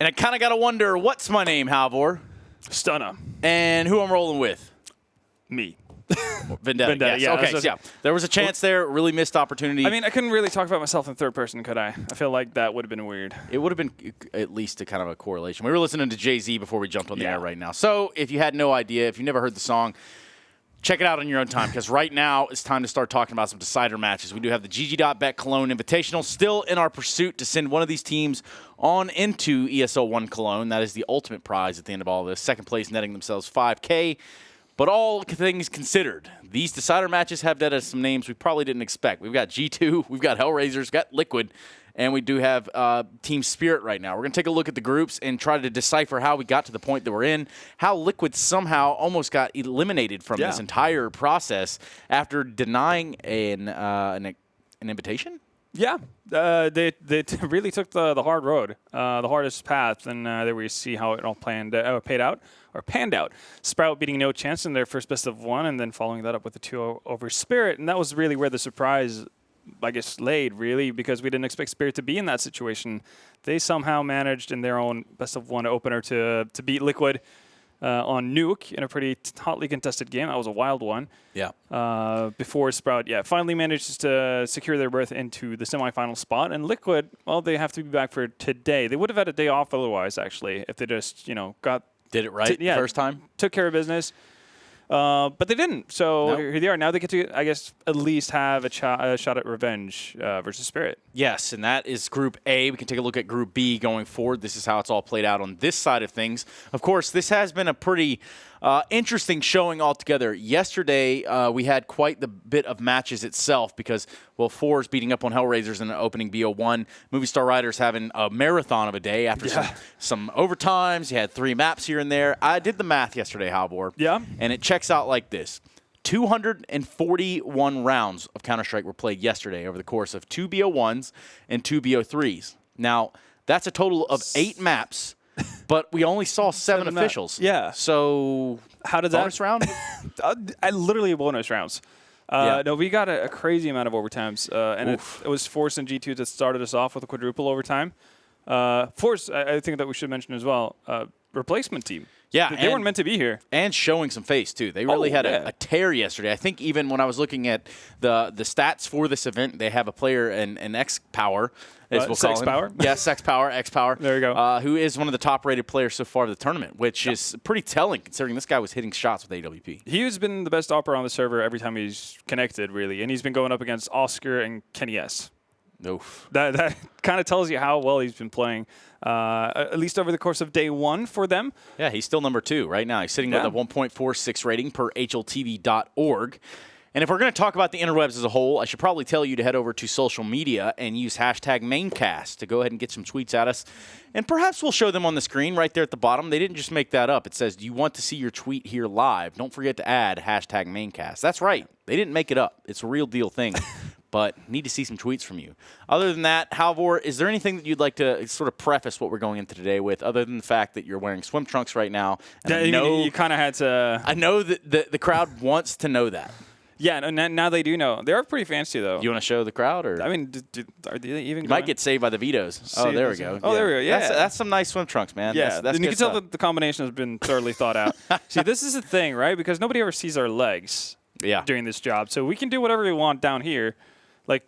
And I kind of got to wonder, what's my name, Halvor? Stunner. And who I'm rolling with? Me. Vendetta, yes. yeah. Okay, yeah. There was a chance there, really missed opportunity. I mean, I couldn't really talk about myself in third person, could I? I feel like that would have been weird. It would have been at least a kind of a correlation. We were listening to Jay-Z before we jumped on the air right now. So if you had no idea, if you never heard the song, check it out on your own time, because right now it's time to start talking about some decider matches. We do have the GG.Bet Cologne Invitational still in our pursuit to send one of these teams on into ESL ONE Colonge. That is the ultimate prize at the end of all this. Second place netting themselves $5K. But all things considered, these decider matches have that as some names we probably didn't expect. We've got G2, we've got Hellraisers, got Liquid, and we do have Team Spirit right now. We're going to take a look at the groups and try to decipher how we got to the point that we're in, how Liquid somehow almost got eliminated from this entire process after denying an invitation. Yeah, they really took the hard road, the hardest path, and there we see how it all panned out. Sprout beating No Chance in their first best of one, and then following that up with a 2-0 over Spirit, and that was really where the surprise, I guess, laid, really, because we didn't expect Spirit to be in that situation. They somehow managed in their own best of one opener to beat Liquid on Nuke in a pretty hotly contested game. That was a wild one. Yeah. Before Sprout, finally managed to secure their berth into the semifinal spot. And Liquid, well, they have to be back for today. They would have had a day off otherwise, actually, if they just, Did it right first time? Took care of business. But they didn't. So here they are. Now they get to, I guess, at least have a shot at revenge versus Spirit. Yes, and that is Group A. We can take a look at Group B going forward. This is how it's all played out on this side of things. Of course, this has been a pretty interesting showing altogether. Yesterday, we had quite the bit of matches itself because, well, Fours beating up on Hellraisers in an opening BO1. Movie Star Riders having a marathon of a day after some overtimes. You had 3 maps here and there. I did the math yesterday, Halvor. Yeah. And it checks out like this. 241 rounds of Counter-Strike were played yesterday over the course of 2 BO1s and 2 BO3s. Now, that's a total of 8 maps, but we only saw 7 officials. Yeah. So, how did bonus round? I literally bonus rounds. No, we got a crazy amount of overtimes, and it was Force and G2 that started us off with a quadruple overtime. Force, I think that we should mention as well, replacement team. Yeah, they weren't meant to be here. And showing some face, too. They really had a tear yesterday. I think even when I was looking at the stats for this event, they have a player in X-Power, as we'll call him. Power? Yes, X-Power, X-Power. There you go. Who is one of the top-rated players so far of the tournament, which is pretty telling considering this guy was hitting shots with AWP. He's been the best operator on the server every time he's connected, really. And he's been going up against Oscar and Kenny S. Oof. That kind of tells you how well he's been playing, at least over the course of day 1 for them. Yeah, he's still number 2 right now. He's sitting with a 1.46 rating per HLTV.org. And if we're going to talk about the interwebs as a whole, I should probably tell you to head over to social media and use hashtag Maincast to go ahead and get some tweets at us. And perhaps we'll show them on the screen right there at the bottom. They didn't just make that up. It says, do you want to see your tweet here live? Don't forget to add hashtag Maincast. That's right. They didn't make it up. It's a real deal thing. But need to see some tweets from you. Other than that, Halvor, is there anything that you'd like to sort of preface what we're going into today with, other than the fact that you're wearing swim trunks right now? And I know you kind of had to. I know that the crowd wants to know that. Yeah, now they do know. They are pretty fancy, though. You want to show the crowd? Or? I mean, are they even you might get saved by the vetoes. Oh, there we go. Oh, there we go. Yeah. That's some nice swim trunks, man. Yeah, that's and you can stuff. tell that the combination has been thoroughly thought out. See, this is the thing, right? Because nobody ever sees our legs doing this job. So we can do whatever we want down here. Like,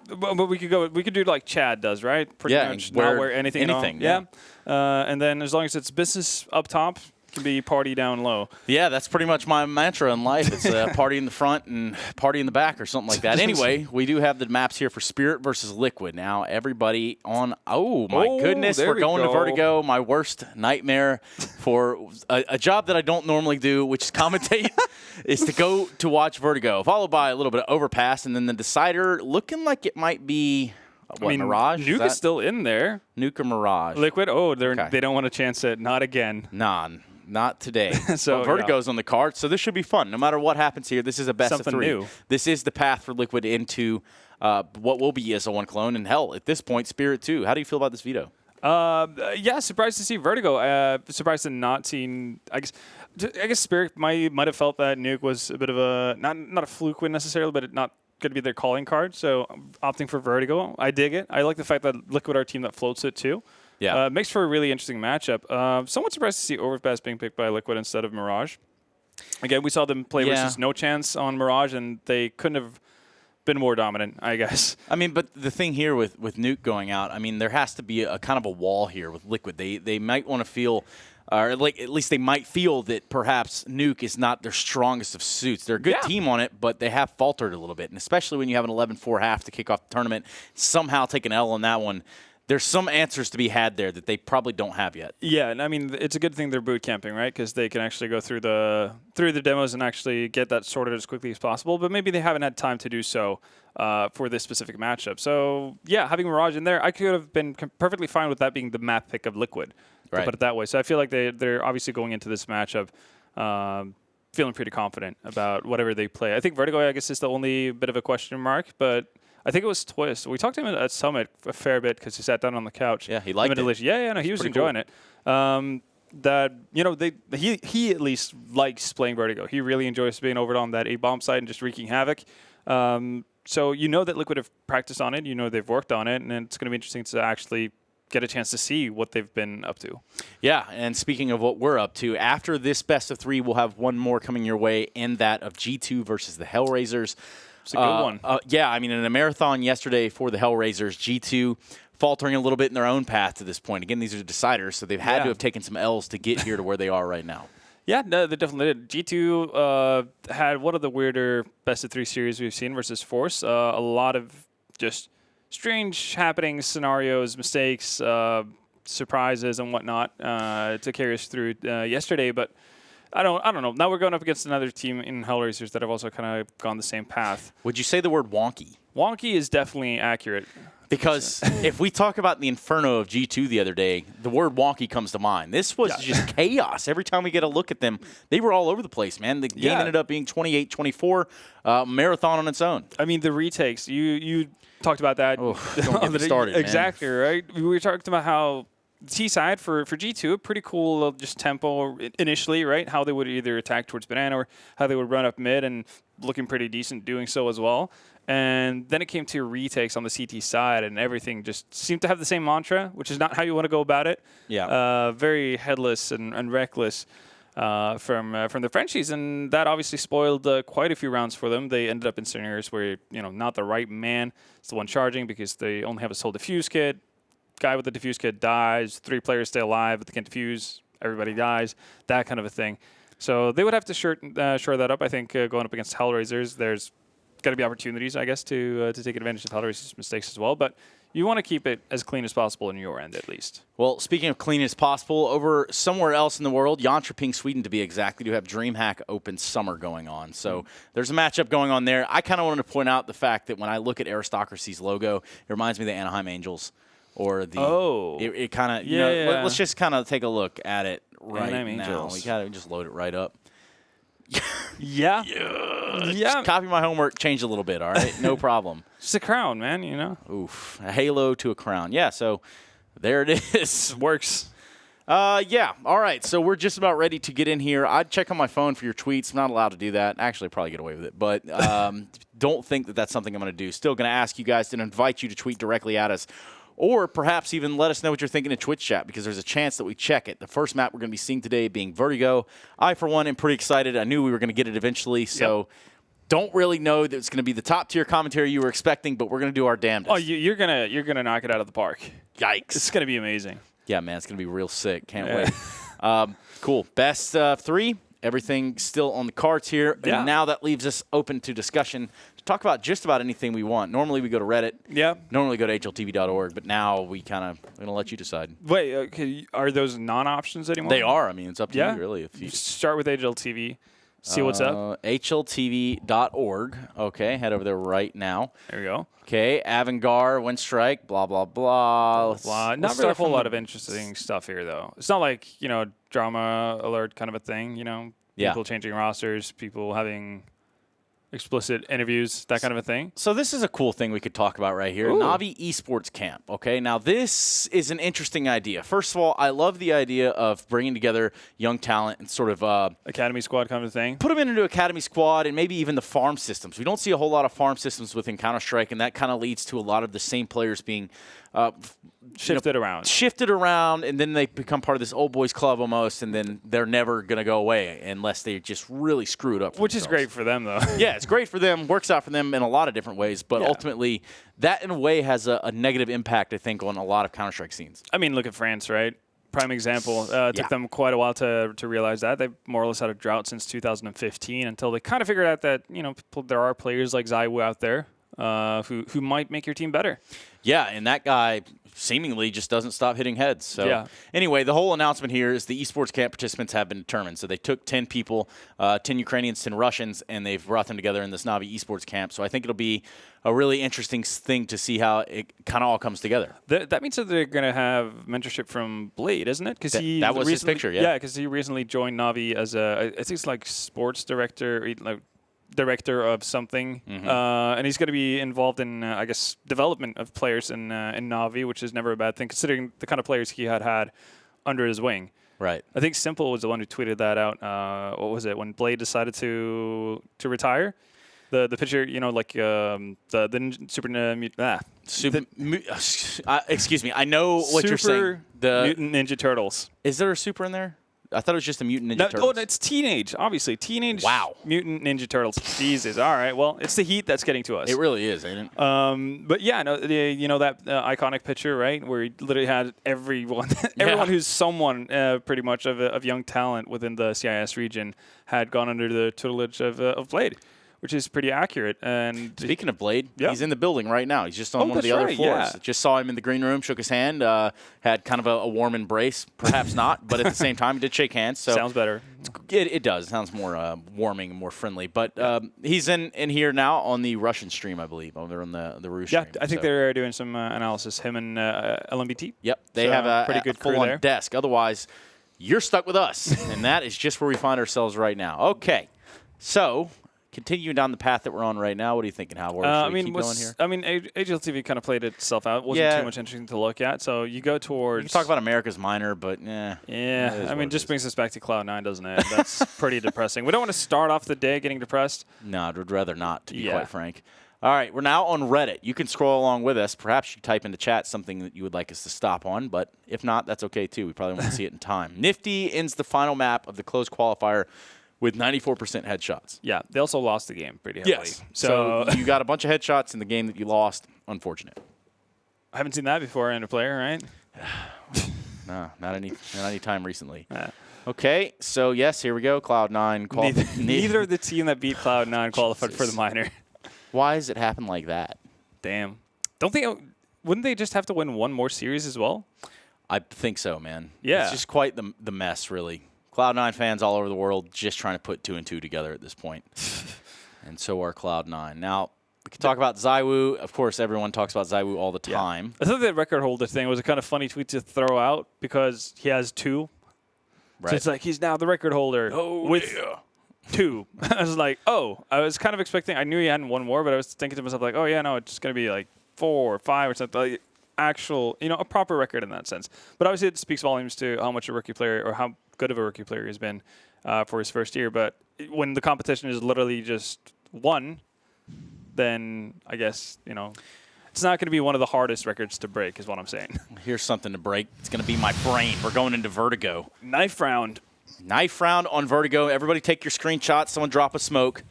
but we could do like Chad does, right? Pretty much not wear anything. Yeah. And then as long as it's business up top, can be party down low. Yeah, that's pretty much my mantra in life. It's party in the front and party in the back or something like that. Anyway, we do have the maps here for Spirit versus Liquid. Now, everybody on – oh, my goodness. We're going to Vertigo, my worst nightmare for a job that I don't normally do, which is commentate, is to go to watch Vertigo, followed by a little bit of Overpass, and then the decider looking like it might be – Mirage? Nuke is still in there. Nuke or Mirage? Liquid? They don't want to chance it. Not again. Not today. So Vertigo's on the card, so this should be fun. No matter what happens here, this is a best of 3. New. This is the path for Liquid into what will be ESL ONE Colonge, and hell, at this point, Spirit too. How do you feel about this veto? Yeah, surprised to see Vertigo. Surprised to not seeing. I guess Spirit might have felt that Nuke was a bit of a not a fluke win necessarily, but not going to be their calling card. So opting for Vertigo, I dig it. I like the fact that Liquid are a team that floats it too. Yeah. Makes for a really interesting matchup. Somewhat surprised to see Overpass being picked by Liquid instead of Mirage. Again, we saw them play versus No Chance on Mirage, and they couldn't have been more dominant, I guess. I mean, but the thing here with Nuke going out, I mean, there has to be a kind of a wall here with Liquid. They might want to feel, or like at least they might feel that perhaps Nuke is not their strongest of suits. They're a good team on it, but they have faltered a little bit, and especially when you have an 11-4 half to kick off the tournament, somehow take an L on that one. There's some answers to be had there that they probably don't have yet. Yeah, and I mean, it's a good thing they're boot camping, right? Because they can actually go through the demos and actually get that sorted as quickly as possible. But maybe they haven't had time to do so for this specific matchup. So yeah, having Mirage in there, I could have been perfectly fine with that being the map pick of Liquid. To put it that way. So I feel like they're obviously going into this matchup feeling pretty confident about whatever they play. I think Vertigo, I guess, is the only bit of a question mark, but I think it was Twist. We talked to him at Summit a fair bit because he sat down on the couch. Yeah, he liked it. Yeah, no, he was enjoying it. That, you know, he at least likes playing Vertigo. He really enjoys being over on that A-bomb side and just wreaking havoc. So you know that Liquid have practiced on it. You know they've worked on it, and it's going to be interesting to actually get a chance to see what they've been up to. Yeah, and speaking of what we're up to, after this best of 3, we'll have one more coming your way, and that of G2 versus the Hellraisers. It's a good one. Yeah, I mean, in a marathon yesterday for the Hellraisers, G2 faltering a little bit in their own path to this point. Again, these are deciders, so they've had to have taken some L's to get here to where they are right now. Yeah, no, they definitely did. G2 had one of the weirder best-of-3 series we've seen versus Force. A lot of just strange happenings, scenarios, mistakes, surprises, and whatnot to carry us through yesterday, but I don't know. Now we're going up against another team in Hellraisers that have also kind of gone the same path. Would you say the word wonky? Wonky is definitely accurate. Because if we talk about the Inferno of G2 the other day, the word wonky comes to mind. This was just chaos. Every time we get a look at them, they were all over the place, man. The game ended up being 28-24, marathon on its own. I mean, the retakes, you talked about that. Oh, don't get me started, exactly, man. right? We were talking about how T-side for G2, pretty cool just tempo initially, right? How they would either attack towards banana or how they would run up mid and looking pretty decent doing so as well. And then it came to retakes on the CT side, and everything just seemed to have the same mantra, which is not how you want to go about it. Yeah. Very headless and reckless from the Frenchies, and that obviously spoiled quite a few rounds for them. They ended up in scenarios where, you know, not the right man is the one charging because they only have a sole defuse kit. Guy with the defuse kit dies. 3 players stay alive, but they can't defuse. Everybody dies. That kind of a thing. So they would have to shore that up. I think going up against Hellraisers, there's got to be opportunities, I guess, to take advantage of Hellraisers' mistakes as well. But you want to keep it as clean as possible in your end, at least. Well, speaking of clean as possible, over somewhere else in the world, Jönköping, Sweden, to be exact, do have DreamHack Open Summer going on. So there's a matchup going on there. I kind of wanted to point out the fact that when I look at Aristocracy's logo, it reminds me of the Anaheim Angels. Or the it kind of, you know, let's just kind of take a look at it right now. We got to just load it right up. Yeah. Just copy my homework, change a little bit, all right? No problem. It's a crown, man, you know? Oof. A halo to a crown. Yeah, so there it is. It works. Yeah. All right. So we're just about ready to get in here. I'd check on my phone for your tweets. I'm not allowed to do that. Actually, probably get away with it. But don't think that that's something I'm going to do. Still going to ask you guys to invite you to tweet directly at us. Or perhaps even let us know what you're thinking in Twitch chat, because there's a chance that we check it. The first map we're going to be seeing today being Vertigo. I, for one, am pretty excited. I knew we were going to get it eventually, so don't really know that it's going to be the top-tier commentary you were expecting, but we're going to do our damnedest. Oh, you're gonna knock it out of the park. Yikes. It's going to be amazing. Yeah, man, it's going to be real sick. Can't wait. Cool. Best 3. Everything still on the cards here. Yeah. And now that leaves us open to discussion to talk about just about anything we want. Normally we go to Reddit. Yeah. Normally go to HLTV.org, but now we're going to let you decide. Wait, okay, are those non-options anymore? They are. I mean, it's up to you, really. If you start with HLTV, see what's up. HLTV.org. Okay, head over there right now. There we go. Okay, Avangar, Wind Strike, blah, blah, blah. Not really a whole lot of interesting stuff here, though. It's not like, you know, drama alert kind of a thing, you know? People changing rosters, people having explicit interviews, that kind of a thing. So this is a cool thing we could talk about right here. Navi Esports Camp, okay? Now, this is an interesting idea. First of all, I love the idea of bringing together young talent and sort of Academy squad kind of thing. Put them into Academy squad and maybe even the farm systems. We don't see a whole lot of farm systems within Counter-Strike, and that kind of leads to a lot of the same players being shifted around. Shifted around, and then they become part of this old boys club almost, and then they're never going to go away unless they just really screwed up. Which is great for them, though. Yeah, it's great for them. Works out for them in a lot of different ways, but ultimately that in a way has a negative impact, I think, on a lot of Counter-Strike scenes. I mean, look at France, right? Prime example. Took them quite a while to realize that. They've more or less had a drought since 2015 until they kind of figured out that, there are players like ZywOo out there who might make your team better. Yeah, and that guy seemingly just doesn't stop hitting heads. So anyway, the whole announcement here is the esports camp participants have been determined. So they took 10 people, 10 Ukrainians, 10 Russians, and they've brought them together in this Navi esports camp. So I think it'll be a really interesting thing to see how it kind of all comes together. That means that they're going to have mentorship from Blade, isn't it? Because that was his picture, Yeah, because he recently joined Navi as I think it's like sports director, like director of something, and he's going to be involved in, I guess, development of players in Navi, which is never a bad thing, considering the kind of players he had under his wing. Right. I think Simple was the one who tweeted that out. What was it? When Blade decided to retire? The picture, like the Super excuse me. I know what you're saying. The Mutant Ninja Turtles. Is there a Super in there? I thought it was just the Mutant Ninja Turtles. Oh, it's Teenage, obviously. Teenage Mutant Ninja Turtles. Jesus. All right. Well, it's the heat that's getting to us. It really is, ain't it? But yeah, no, that iconic picture, right, where he literally had everyone who's someone pretty much of young talent within the CIS region had gone under the tutelage of Blade, which is pretty accurate. And speaking of Blade, he's in the building right now. He's just on one of the other floors. Yeah. Just saw him in the green room, shook his hand, had kind of a warm embrace. Perhaps not, but at the same time, he did shake hands. So sounds better. It does. It sounds more warming and more friendly. But he's in here now on the Russian stream, I believe. They're on the Rus stream. Yeah, I think they're doing some analysis, him and LMBT. Yep, they have a pretty good full-on desk. Otherwise, you're stuck with us, and that is just where we find ourselves right now. Okay, so continuing down the path that we're on right now, what are you thinking, Hal? Should we keep going here? I mean, AGLTV kind of played itself out. It wasn't too much interesting to look at. So you go towards... You can talk about America's Minor, but yeah, I mean, just brings us back to Cloud9, doesn't it? That's pretty depressing. We don't want to start off the day getting depressed. No, I'd rather not, to be quite frank. All right, we're now on Reddit. You can scroll along with us. Perhaps you type into chat something that you would like us to stop on, but if not, that's okay, too. We probably won't see it in time. Nifty ends the final map of the closed qualifier with 94% headshots. Yeah, they also lost the game pretty heavily. Yes. So you got a bunch of headshots in the game that you lost. Unfortunate. I haven't seen that before in a player, right? No, not any time recently. Okay, so yes, here we go. Cloud9. Neither of the team that beat Cloud9 qualified for the minor. Why does it happen like that? Damn. Wouldn't they just have to win one more series as well? I think so, man. Yeah. It's just quite the mess, really. Cloud9 fans all over the world just trying to put 2 and 2 together at this point. And so are Cloud9. Now, we can talk about ZywOo. Of course, everyone talks about ZywOo all the time. I thought that record holder thing was a kind of funny tweet to throw out because he has 2. Right. So it's like he's now the record holder with 2. I was like, I was kind of expecting. I knew he hadn't won more, but I was thinking to myself like, it's just going to be like 4 or 5 or something. Like actual, a proper record in that sense. But obviously it speaks volumes to how much a rookie player or how good of a rookie player he's been for his first year. But when the competition is literally just 1, then I guess, it's not going to be one of the hardest records to break is what I'm saying. Here's something to break. It's going to be my brain. We're going into Vertigo. Knife round. Knife round on Vertigo. Everybody take your screenshots. Someone drop a smoke.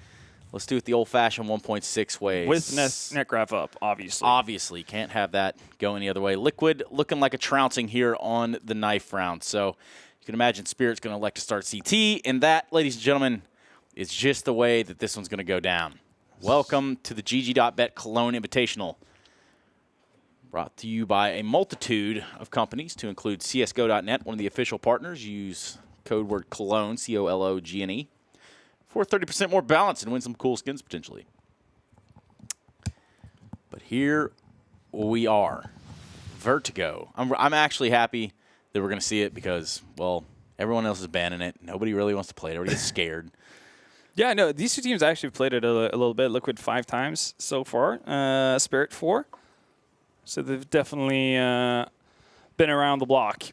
Let's do it the old-fashioned 1.6 way. With net graph up, obviously. Obviously. Can't have that go any other way. Liquid looking like a trouncing here on the knife round. So you can imagine Spirit's going to elect to start CT. And that, ladies and gentlemen, is just the way that this one's going to go down. Welcome to the GG.Bet Cologne Invitational. Brought to you by a multitude of companies to include csgo.net, one of the official partners. Use code word Cologne, COLOGNE, for 30% more balance and win some cool skins potentially. But here we are. Vertigo. I'm actually happy that we're going to see it because, well, everyone else is banning it. Nobody really wants to play it. Everybody gets scared. Yeah, no, these 2 teams actually played it a little bit. Liquid 5 times so far. Spirit 4. So they've definitely been around the block.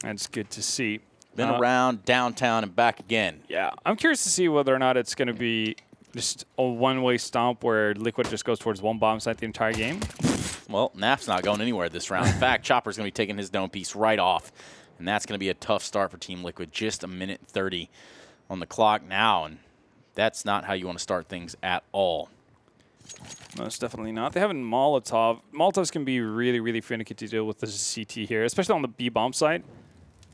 That's good to see. Been around, downtown, and back again. Yeah. I'm curious to see whether or not it's going to be just a one-way stomp where Liquid just goes towards one bomb site the entire game. Well, Naf's not going anywhere this round. In fact, Chopper's going to be taking his dome piece right off, and that's going to be a tough start for Team Liquid. Just a minute 30 on the clock now, and that's not how you want to start things at all. Most definitely not. They have a Molotov. Molotovs can be really, really finicky to deal with the CT here, especially on the B-bomb side.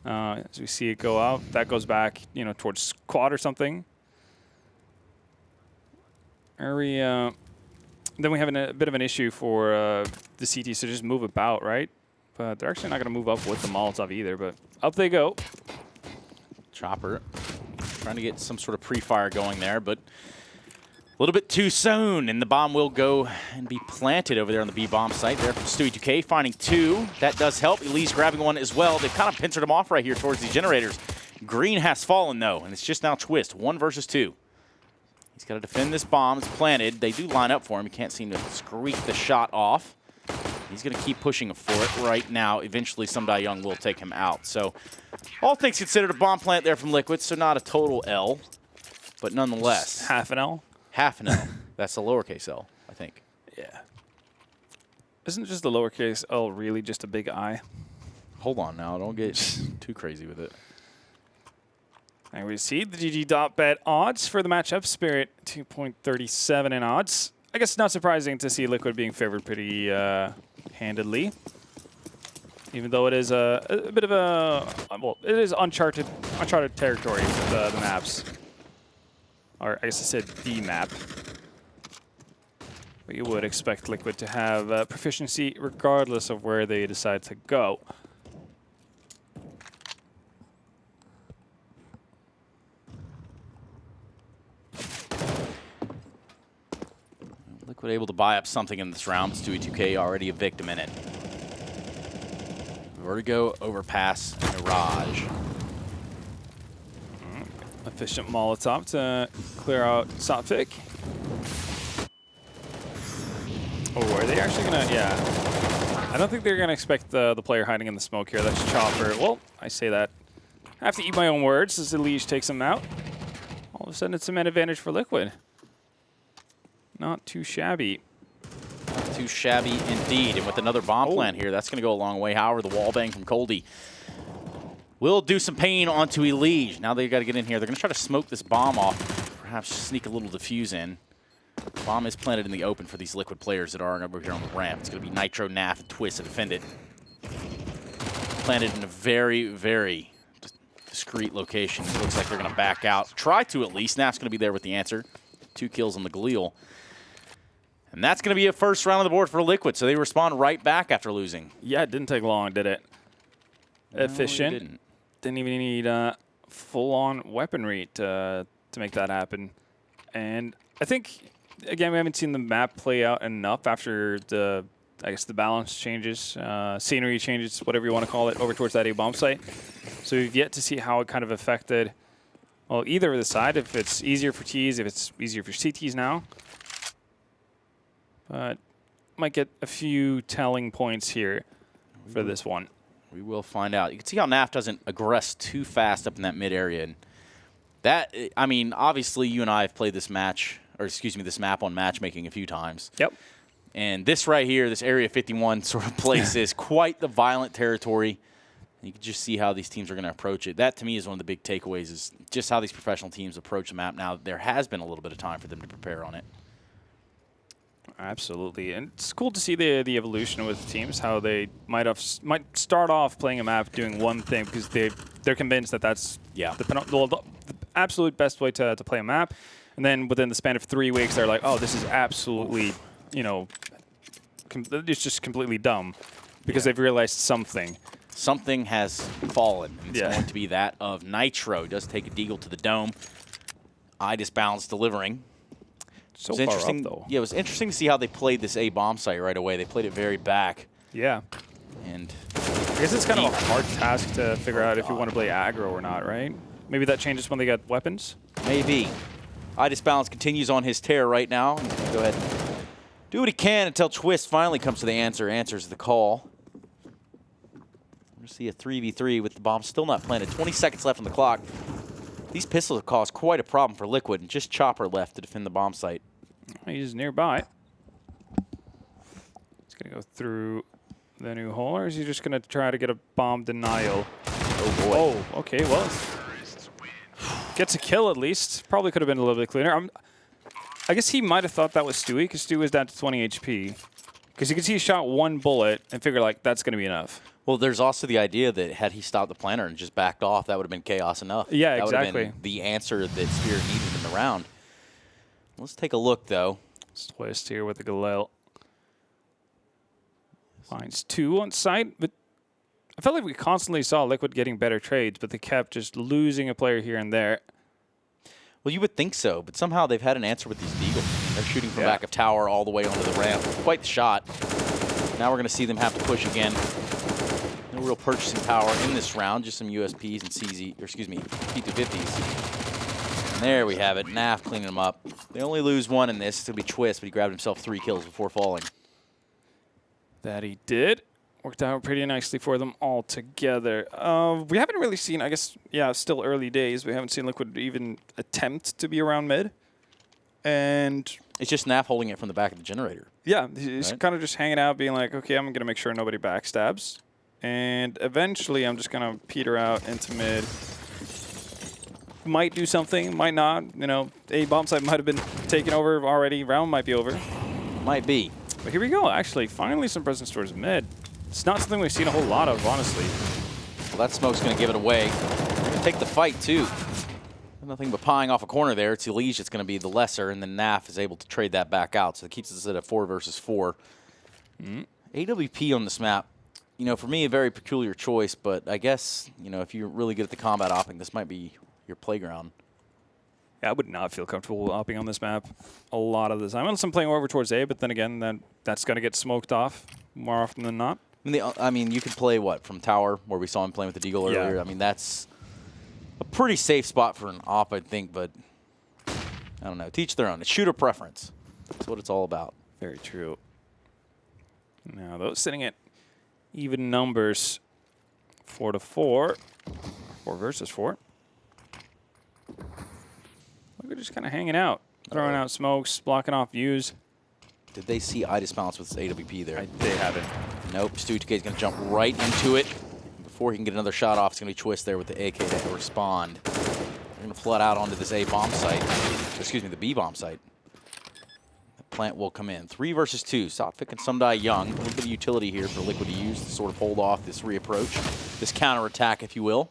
As we see it go out, that goes back, towards quad or something. Then we have a bit of an issue for the CT, so just move about, right? But they're actually not going to move up with the Molotov either, but up they go. Chopper trying to get some sort of pre-fire going there, but a little bit too soon, and the bomb will go and be planted over there on the B-bomb site there from Stewie2K, finding 2. That does help. Elise grabbing 1 as well. They've kind of pincered him off right here towards these generators. Green has fallen, though, and it's just now Twist, 1 versus 2. He's got to defend this bomb. It's planted. They do line up for him. He can't seem to squeak the shot off. He's going to keep pushing for it right now. Eventually, Sumdai Young will take him out. So, all things considered, a bomb plant there from Liquid, so not a total L, but nonetheless. Just half an L? Half an L. That's a lowercase L, I think. Yeah. Isn't just the lowercase L really just a big I? Hold on now. Don't get too crazy with it. And we see the GG.Bet odds for the matchup. Spirit 2.37 in odds. I guess not surprising to see Liquid being favored pretty handedly. Even though it is a bit of a, well, it is uncharted territory with the maps. Or I guess I said the map. But you would expect Liquid to have proficiency regardless of where they decide to go. Liquid able to buy up something in this round. Stewie2K already a victim in it. Vertigo, Overpass, Mirage. Efficient Molotov to clear out Sophic. Oh, are they actually going to? Yeah. I don't think they're going to expect the player hiding in the smoke here. That's Chopper. Well, I say that. I have to eat my own words as Elige takes him out. All of a sudden, it's a man advantage for Liquid. Not too shabby. Not too shabby indeed. And with another bomb plant here, that's going to go a long way. However, the wall bang from Coldy will do some pain onto Elige. Now they've got to get in here. They're going to try to smoke this bomb off, perhaps sneak a little defuse in. Bomb is planted in the open for these Liquid players that are over here on the ramp. It's going to be Nitro, Naf, and Twist to defend it. Planted in a very, very discreet location. It looks like they're going to back out. Try to at least. Naf's going to be there with the answer. 2 kills on the Galil. And that's going to be a first round on the board for Liquid, so they respond right back after losing. Yeah, it didn't take long, did it? No, efficient. Didn't even need full-on weaponry to make that happen. And I think, again, we haven't seen the map play out enough after the, I guess, the balance changes, scenery changes, whatever you want to call it, over towards that A-bomb site. So we've yet to see how it kind of affected, well, either of the side, if it's easier for Ts, if it's easier for CTs now. But might get a few telling points here for this one. We will find out. You can see how Naf doesn't aggress too fast up in that mid area. And that, I mean, obviously you and I have played this match, or excuse me, this map on matchmaking a few times. Yep. And this right here, this Area 51 sort of place is quite the violent territory. You can just see how these teams are going to approach it. That, to me, is one of the big takeaways, is just how these professional teams approach the map now. There has been a little bit of time for them to prepare on it. Absolutely, and it's cool to see the evolution with teams, how they might start off playing a map doing one thing because they're convinced that that's the absolute best way to play a map, and then within the span of 3 weeks they're like, oh, this is absolutely, it's just completely dumb because they've realized something. Something has fallen. And it's going to be that of Nitro. Does take a deagle to the dome. Eye disbalance delivering. So it was far interesting, up, though. Yeah, it was interesting to see how they played this A-bomb site right away. They played it very back. Yeah. And I guess it's kind of a hard task to figure out if you want to play aggro or not, right? Maybe that changes when they get weapons? Maybe. Eye disbalance continues on his tear right now. Go ahead and do what he can until Twist finally comes to the answer. Answers the call. We're going to see a 3v3 with the bomb still not planted. 20 seconds left on the clock. These pistols have caused quite a problem for Liquid, and just Chopper left to defend the bomb site. He's nearby. He's going to go through the new hole, or is he just going to try to get a bomb denial? Oh, boy. Oh, okay, well. Gets a kill at least. Probably could have been a little bit cleaner. I guess he might have thought that was Stewie, because Stewie was down to 20 HP. Because you can see he shot one bullet and figure, like, that's going to be enough. Well, there's also the idea that had he stopped the planter and just backed off, that would have been chaos enough. Yeah, that exactly. That would have been the answer that Spirit needed in the round. Let's take a look, though. Twist here with the Galil. Finds 2 on site, but I felt like we constantly saw Liquid getting better trades, but they kept just losing a player here and there. Well, you would think so, but somehow they've had an answer with these Deagles. They're shooting from back of tower all the way onto the ramp. Quite the shot. Now we're going to see them have to push again. No real purchasing power in this round, just some USPs and P250s. And there we have it. Naf cleaning them up. They only lose 1 in this. It's going to be Twist, but he grabbed himself 3 kills before falling. That he did. Worked out pretty nicely for them all together. We haven't really seen, I guess, still early days. We haven't seen Liquid even attempt to be around mid. And it's just Naf holding it from the back of the generator. Yeah, he's kind of just hanging out, being like, okay, I'm going to make sure nobody backstabs. And eventually, I'm just going to peter out into mid. Might do something, might not. You know, a bomb site might have been taken over already. Round might be over. Might be. But here we go, actually. Finally, some presence towards mid. It's not something we've seen a whole lot of, honestly. Well, that smoke's going to give it away. They're going to take the fight, too. Nothing but pieing off a corner there. It's Elige that's going to be the lesser, and then Naf is able to trade that back out. So it keeps us at a 4 versus 4. AWP on this map, you know, for me, a very peculiar choice, but I guess, you know, if you're really good at the combat opping, this might be your playground. Yeah, I would not feel comfortable opping on this map a lot of the time. Unless I'm playing over towards A, but then again, that's going to get smoked off more often than not. I mean, you could play, what, from tower, where we saw him playing with the Deagle earlier? I mean, that's a pretty safe spot for an op, I think, but I don't know. Teach their own. It's shooter preference. That's what it's all about. Very true. Now, those sitting at even numbers, 4-4. 4 versus 4. We're just kind of hanging out, throwing out smokes, blocking off views. Did they see I disbalance with his AWP there? They haven't. Nope. Stu2K is going to jump right into it. Before he can get another shot off, it's going to be Twist there with the AK to respond. They're going to flood out onto this A bomb site. Excuse me, the B bomb site. The plant will come in. 3 versus 2. Sotfik and Sundai Young. A little bit of utility here for Liquid to use to sort of hold off this reapproach, this counterattack, if you will.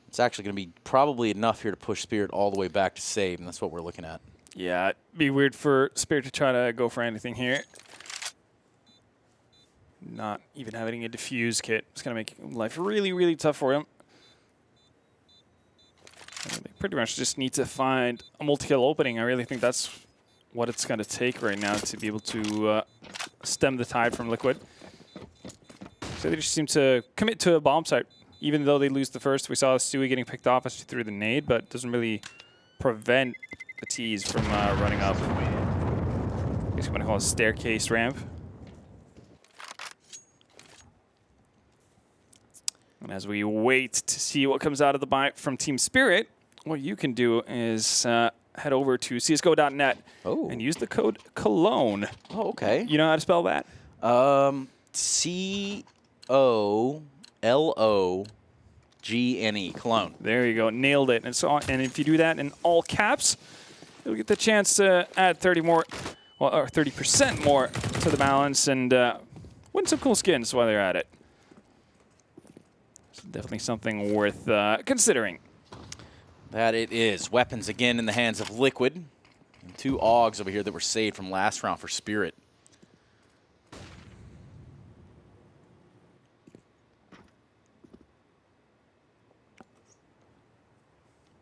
It's actually going to be probably enough here to push Spirit all the way back to save, and that's what we're looking at. Yeah, it'd be weird for Spirit to try to go for anything here. Not even having a defuse kit. It's going to make life really, really tough for him. They pretty much just need to find a multi-kill opening. I really think that's what it's going to take right now to be able to stem the tide from Liquid. So they just seem to commit to a bomb site. Even though they lose the first, we saw Stewie getting picked off as she threw the nade, but doesn't really prevent the T's from running up. I guess you want to call it a staircase ramp. And as we wait to see what comes out of the buy from Team Spirit, what you can do is head over to csgo.net and use the code Cologne. Oh, okay. You know how to spell that? C-O-L-O-G-N-E, Cologne. There you go. Nailed it. And so, and if you do that in all caps, you'll get the chance to add 30% more to the balance and win some cool skins while they're at it. It's definitely something worth considering. That it is. Weapons again in the hands of Liquid. And 2 AUGs over here that were saved from last round for Spirit.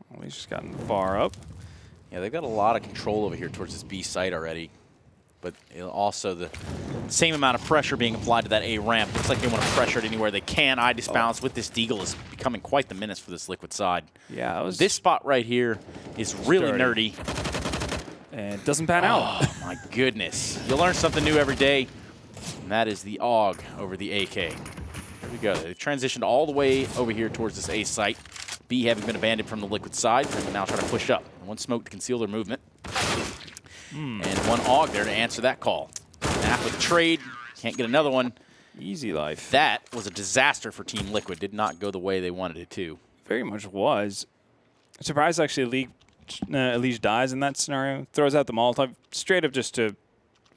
Well, he's just gotten far up. Yeah, they've got a lot of control over here towards this B site already. But also the same amount of pressure being applied to that A ramp. Looks like they want to pressure it anywhere they can. I disbalance with this Deagle is becoming quite the menace for this Liquid side. Yeah, that was this spot right here is really nerdy. And it doesn't pan out. Oh, my goodness. You learn something new every day, and that is the AUG over the AK. There we go. They transitioned all the way over here towards this A site. B having been abandoned from the Liquid side, and now trying to push up. And 1 smoke to conceal their movement. And 1 AUG there to answer that call. Naf with a trade. Can't get another one. Easy life. That was a disaster for Team Liquid. Did not go the way they wanted it to. Very much was. Surprised actually Elige dies in that scenario. Throws out the Molotov straight up just to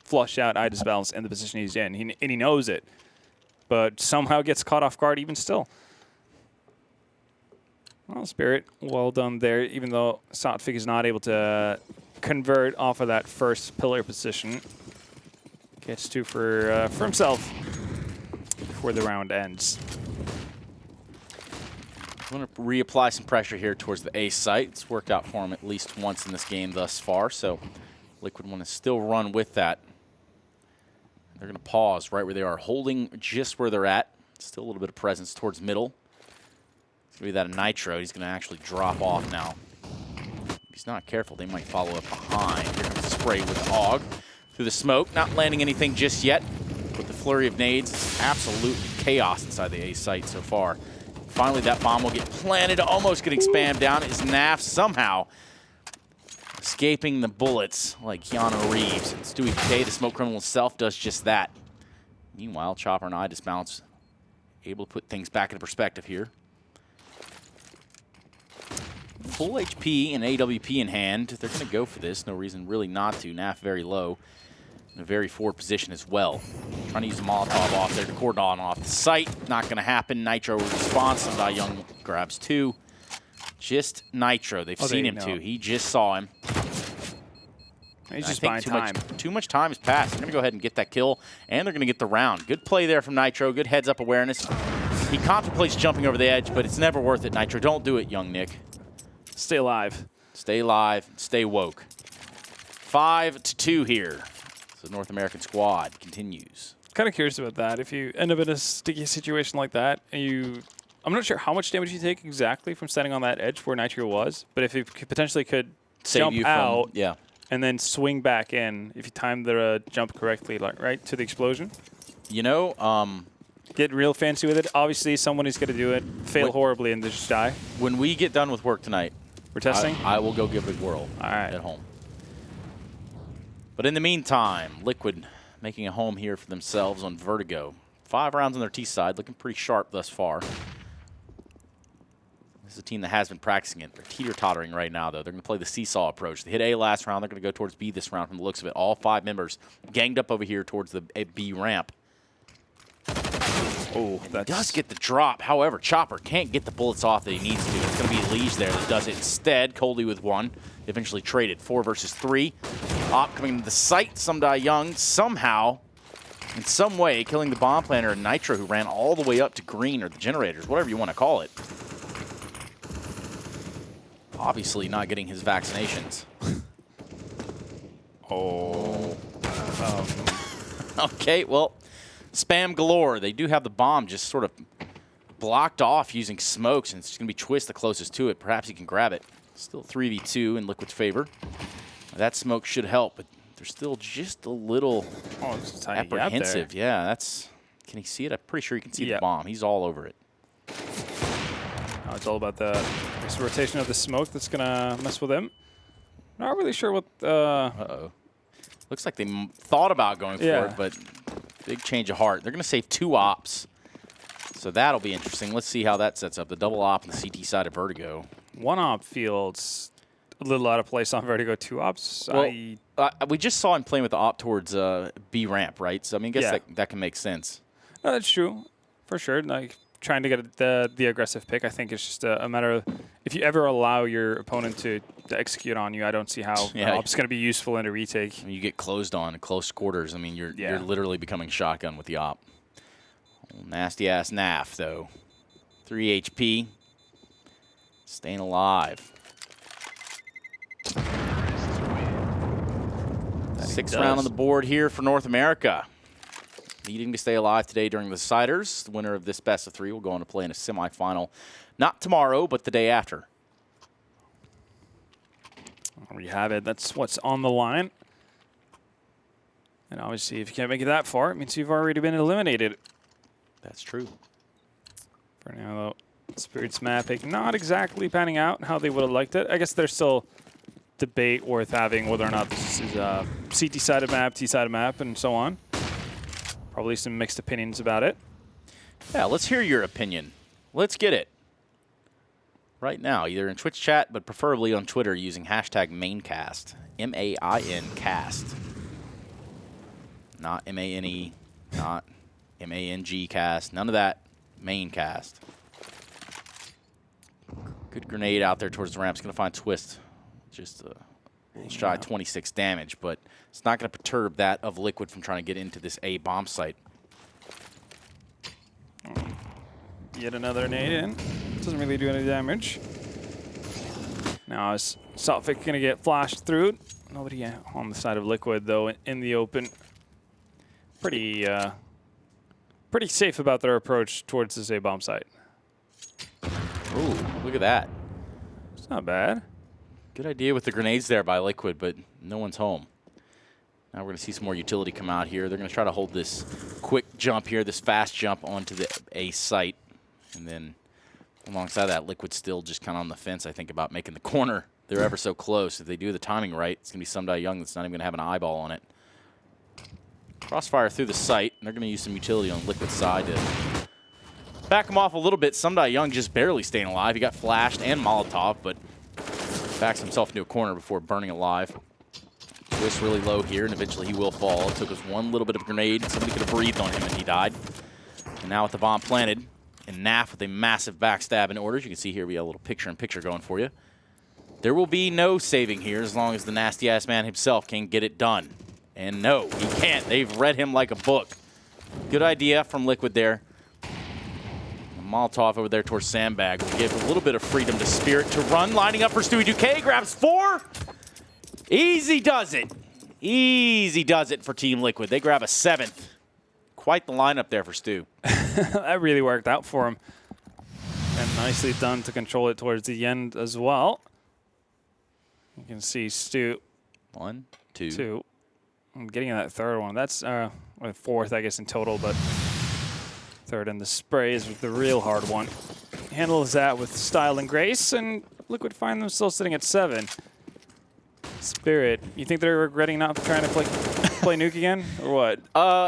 flush out iDisbalance in the position he's in. And he knows it. But somehow gets caught off guard even still. Well, Spirit, well done there, even though Sotfig is not able to convert off of that first pillar position. Gets two for himself before the round ends. I'm going to reapply some pressure here towards the A site. It's worked out for him at least once in this game thus far, so Liquid want to still run with that. They're going to pause right where they are, holding just where they're at. Still a little bit of presence towards middle. It's going to be that Nitro. He's going to actually drop off now. If he's not careful, they might follow up behind. Here comes the spray with the AUG through the smoke. Not landing anything just yet. With the flurry of nades, it's absolutely chaos inside the A site so far. Finally, that bomb will get planted, almost getting spammed down. Is Naf somehow escaping the bullets like Keanu Reeves. And Stewie K, the smoke criminal himself, does just that. Meanwhile, Chopper and iDisbalance able to put things back into perspective here. Full HP and AWP in hand. They're going to go for this. No reason really not to. Naf very low. In a very forward position as well. Trying to use the Molotov off there to cordon off the site. Not going to happen. Nitro response. Young grabs two. Just Nitro. They've seen him too. He just saw him. He's just buying time. Too much time has passed. They're going to go ahead and get that kill, and they're going to get the round. Good play there from Nitro. Good heads-up awareness. He contemplates jumping over the edge, but it's never worth it, Nitro. Don't do it, young Nick. Stay alive. Stay alive. Stay woke. 5-2 here. So the North American squad continues. Kind of curious about that. If you end up in a sticky situation like that, and I'm not sure how much damage you take exactly from standing on that edge where Nitro was, but if you potentially could Save jump out yeah. and then swing back in, if you time the jump correctly, like right to the explosion. You know, get real fancy with it. Obviously, someone is going to do it, fail horribly, and just die. When we get done with work tonight, we're testing. I will go give it a whirl at home. But in the meantime, Liquid making a home here for themselves on Vertigo. 5 rounds on their T side, looking pretty sharp thus far. This is a team that has been practicing it. They're teeter-tottering right now, though. They're going to play the seesaw approach. They hit A last round. They're going to go towards B this round from the looks of it. All 5 members ganged up over here towards the B ramp. Oh, that does get the drop. However, Chopper can't get the bullets off that he needs to. It's going to be Liege there that does it instead. Coldy with 1. Eventually traded. 4 versus 3. Op coming to the site. Young somehow, in some way, killing the bomb planter and Nitro, who ran all the way up to green, or the generators, whatever you want to call it. Obviously not getting his vaccinations. Okay, well, spam galore. They do have the bomb just sort of blocked off using smokes, and it's just going to be Twist the closest to it. Perhaps he can grab it. Still 3v2 in Liquid's favor. That smoke should help, but they're still just a little apprehensive. Yeah, that's... Can he see it? I'm pretty sure he can see the bomb. He's all over it. It's all about the rotation of the smoke that's going to mess with him. Not really sure what... Uh-oh. Looks like they thought about going for it, but big change of heart. They're going to save 2 ops. So that'll be interesting. Let's see how that sets up. The double op on the CT side of Vertigo. 1 op feels a little out of place on Vertigo. 2 ops? Well, we just saw him playing with the op towards B ramp, right? So, I mean, I guess that can make sense. No, that's true. For sure. Like, trying to get the aggressive pick, I think it's just a matter of if you ever allow your opponent to execute on you, I don't see how op's going to be useful in a retake. When you get closed on in close quarters, I mean, you're literally becoming shotgun with the op. Nasty-ass Naf, though. 3 HP. Staying alive. 6th round on the board here for North America. Needing to stay alive today during the deciders. The winner of this best of 3 will go on to play in a semifinal. Not tomorrow, but the day after. There you have it. That's what's on the line. And obviously, if you can't make it that far, it means you've already been eliminated. That's true. For now, though, Spirit's mapping not exactly panning out how they would have liked it. I guess there's still debate worth having whether or not this is a CT-sided map, T-sided map, and so on. Probably some mixed opinions about it. Yeah, let's hear your opinion. Let's get it. Right now, either in Twitch chat, but preferably on Twitter using hashtag Maincast. M-A-I-N cast. Not M-A-N-E, not M-A-N-G cast. None of that. Maincast. Good grenade out there towards the ramp. It's going to find Twist. Just shy of 26 damage, but it's not going to perturb that of Liquid from trying to get into this A bomb site. Yet another nade in. Doesn't really do any damage. Now is Sophic going to get flashed through. Nobody on the side of Liquid, though, in the open. Pretty safe about their approach towards this A-bomb site. Ooh, look at that. It's not bad. Good idea with the grenades there by Liquid, but no one's home. Now we're going to see some more utility come out here. They're going to try to hold this quick jump here, this fast jump onto the A site. And then alongside that, Liquid's still just kind of on the fence, I think, about making the corner. They're ever so close. If they do the timing right, it's going to be Some Die Young that's not even going to have an eyeball on it. Crossfire through the site. And they're going to use some utility on Liquid's side to back him off a little bit. Some Die Young just barely staying alive. He got flashed and Molotov, but backs himself into a corner before burning alive. Twist really low here, and eventually he will fall. It took us one little bit of grenade. Somebody could have breathed on him, and he died. And now with the bomb planted, and Naf with a massive backstab in orders. You can see here we got a little picture-in-picture going for you. There will be no saving here as long as the nasty-ass man himself can get it done. And no, he can't. They've read him like a book. Good idea from Liquid there. Molotov over there towards Sandbag will give a little bit of freedom to Spirit to run, lining up for Stewie Duque. Grabs 4. Easy does it. Easy does it for Team Liquid. They grab a 7th. Quite the lineup there for Stu. That really worked out for him. And nicely done to control it towards the end as well. You can see Stu. 1, 2. I'm getting that third one. That's fourth, I guess, in total, but third in the spray is the real hard one. Handles that with style and grace, and Liquid find themselves sitting at 7. Spirit, you think they're regretting not trying to play Nuke again, or what?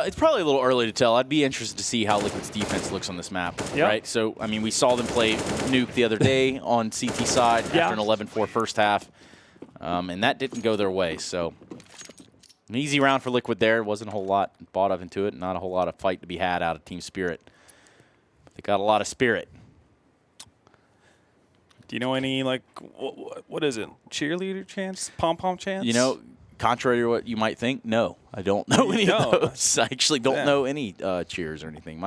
It's probably a little early to tell. I'd be interested to see how Liquid's defense looks on this map, right? So, I mean, we saw them play Nuke the other day on CT side after an 11-4 first half, and that didn't go their way. So, an easy round for Liquid there. Wasn't a whole lot bought up into it, not a whole lot of fight to be had out of Team Spirit. But they got a lot of spirit. Do you know any, like, what is it? Cheerleader chants? Pom-pom chants? You know, contrary to what you might think, no. I don't know any of those. I actually don't know any cheers or anything.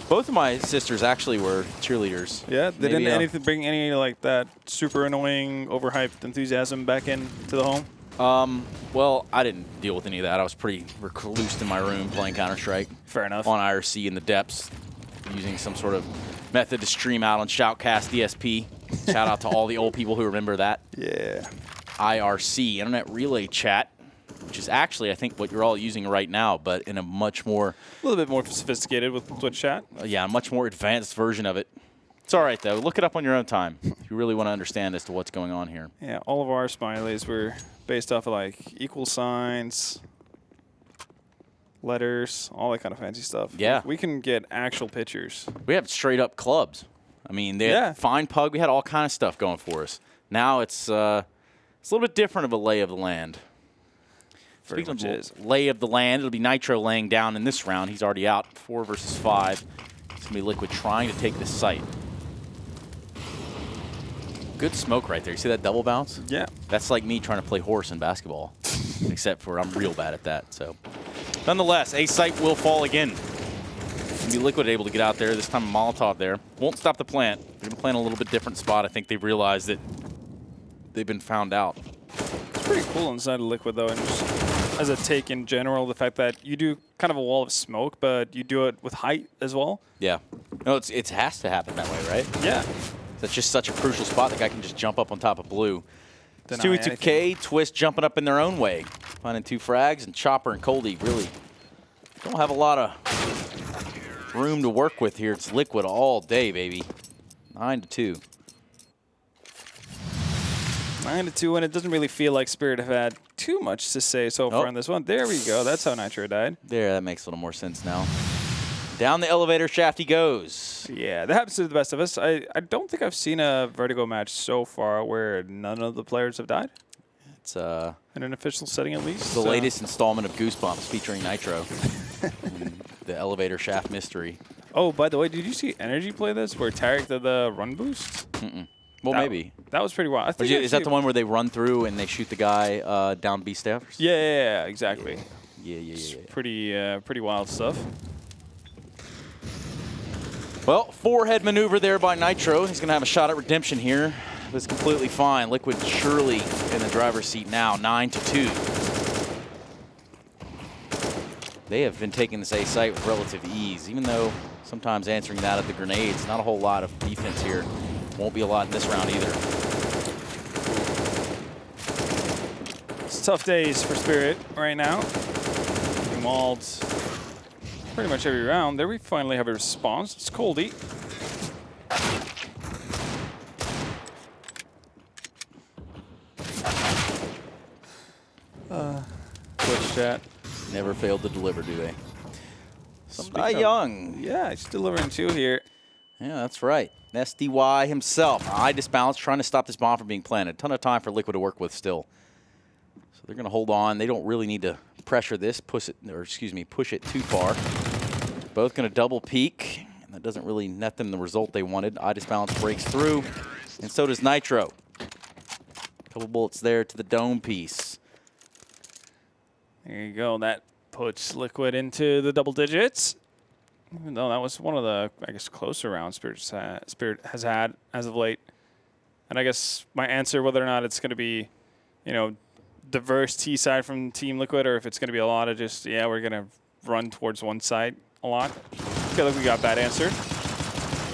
Both of my sisters actually were cheerleaders. Yeah? They didn't bring any, like, that super annoying, overhyped enthusiasm back into the home? Well, I didn't deal with any of that. I was pretty reclused in my room playing Counter-Strike. Fair enough. On IRC in the depths, using some sort of method to stream out on Shoutcast DSP. Shout out to all the old people who remember that. Yeah. IRC, Internet Relay Chat, which is actually, I think, what you're all using right now, but in a much more... A little bit more sophisticated with Twitch chat. Yeah, a much more advanced version of it. It's all right, though. Look it up on your own time if you really want to understand as to what's going on here. Yeah, all of our smileys were based off of, like, equal signs, letters, all that kind of fancy stuff. Yeah. We can get actual pictures. We have straight-up clubs. I mean, they had Fine Pug. We had all kind of stuff going for us. Now it's a little bit different of a lay of the land. Speaking of the lay of the land, it'll be Nitro laying down in this round. He's already out 4 versus 5. It's going to be Liquid trying to take this site. Good smoke right there. You see that double bounce? Yeah. That's like me trying to play horse in basketball, except for I'm real bad at that. So, nonetheless, A site will fall again. Be Liquid able to get out there. This time Molotov there. Won't stop the plant. They're going to plant a little bit different spot. I think they've realized that they've been found out. It's pretty cool inside of Liquid, though, and just as a take in general, the fact that you do kind of a wall of smoke, but you do it with height as well. Yeah. No, it has to happen that way, right? Yeah. That's just such a crucial spot. The guy can just jump up on top of blue. Stewie 2K, Twist jumping up in their own way. Finding 2 frags, and Chopper and Coldy really don't have a lot of room to work with here. It's Liquid all day, baby. 9-2. 9-2, and it doesn't really feel like Spirit have had too much to say so far on this one. There we go. That's how Nitro died. There, that makes a little more sense now. Down the elevator shaft he goes. Yeah, that happens to the best of us. I don't think I've seen a Vertigo match so far where none of the players have died. It's in an official setting, at least. The latest installment of Goosebumps featuring Nitro. The elevator shaft mystery. Oh, by the way, did you see Energy play this where Tarek did the run boost? Well, maybe. That was pretty wild. I think Is that the one where they run through and they shoot the guy down B stairs? Yeah, exactly. Yeah. Pretty wild stuff. Well, forehead maneuver there by Nitro. He's going to have a shot at redemption here. But it's completely fine. Liquid surely in the driver's seat now, 9-2. They have been taking this A site with relative ease, even though sometimes answering that at the grenades, not a whole lot of defense here. Won't be a lot in this round either. It's tough days for Spirit right now. Being mauled pretty much every round. There we finally have a response. It's Coldy. Twitch chat. Never failed to deliver, do they? Some guy Speaking of- young. Yeah, he's delivering 2 here. Yeah, that's right. SDY himself. Eye disbalance, trying to stop this bomb from being planted. Ton of time for Liquid to work with still. So they're going to hold on. They don't really need to pressure this, push it too far. Both going to double peek, and that doesn't really net them the result they wanted. Eye disbalance breaks through, and so does Nitro. Couple bullets there to the dome piece. There you go. That puts Liquid into the double digits. Even though that was one of the, I guess, closer rounds Spirit has had as of late. And I guess my answer, whether or not it's going to be, diverse T side from Team Liquid, or if it's going to be a lot of just, we're going to run towards one side a lot. I feel like we got that answer.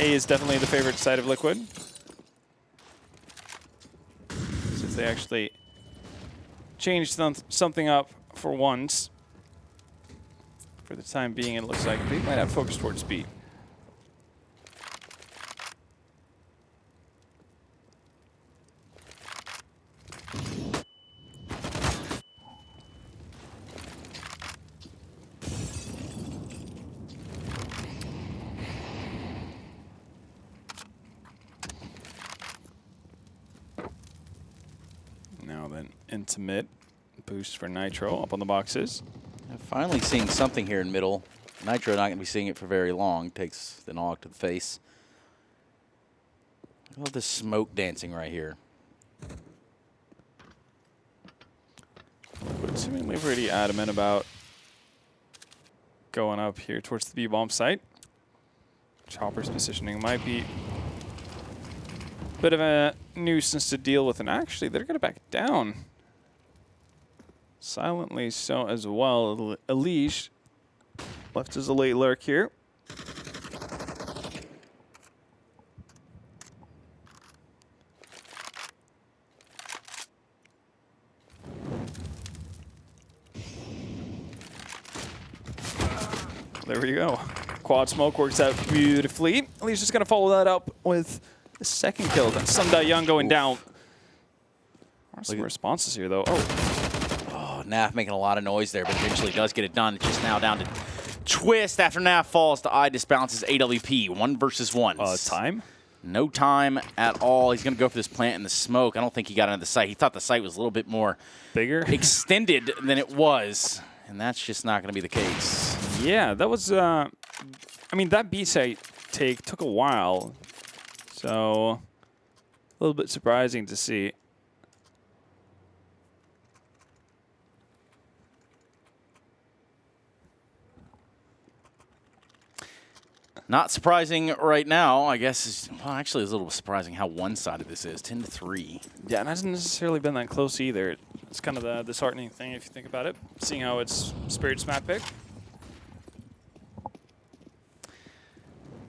A is definitely the favorite side of Liquid. Since they actually changed something up for once. For the time being, it looks like they might have focus towards speed. Now then, into mid. Boost for Nitro up on the boxes. Finally seeing something here in middle. Nitro not going to be seeing it for very long. Takes the nog to the face. I love this smoke dancing right here. But seemingly pretty adamant about going up here towards the B-bomb site. Chopper's positioning might be a bit of a nuisance to deal with, and actually they're going to back down. Silently so as well. Elish left as a late lurk here. There we go. Quad smoke works out beautifully. Elish is going to follow that up with the second kill. That's Sundai Young going down. Some responses here, though. Naf making a lot of noise there, but eventually does get it done. It's just now down to Twist after Naf falls to eye disbalances AWP. 1 versus 1. Time? No time at all. He's going to go for this plant in the smoke. I don't think he got into the site. He thought the site was a little bit more bigger, extended than it was, and that's just not going to be the case. Yeah, that was, I mean, that B site take took a while, so a little bit surprising to see. Not surprising right now, I guess. Well, actually, it's a little surprising how one-sided this is, 10-3. Yeah, and it hasn't necessarily been that close either. It's kind of the disheartening thing if you think about it, seeing how it's Spirit's map pick.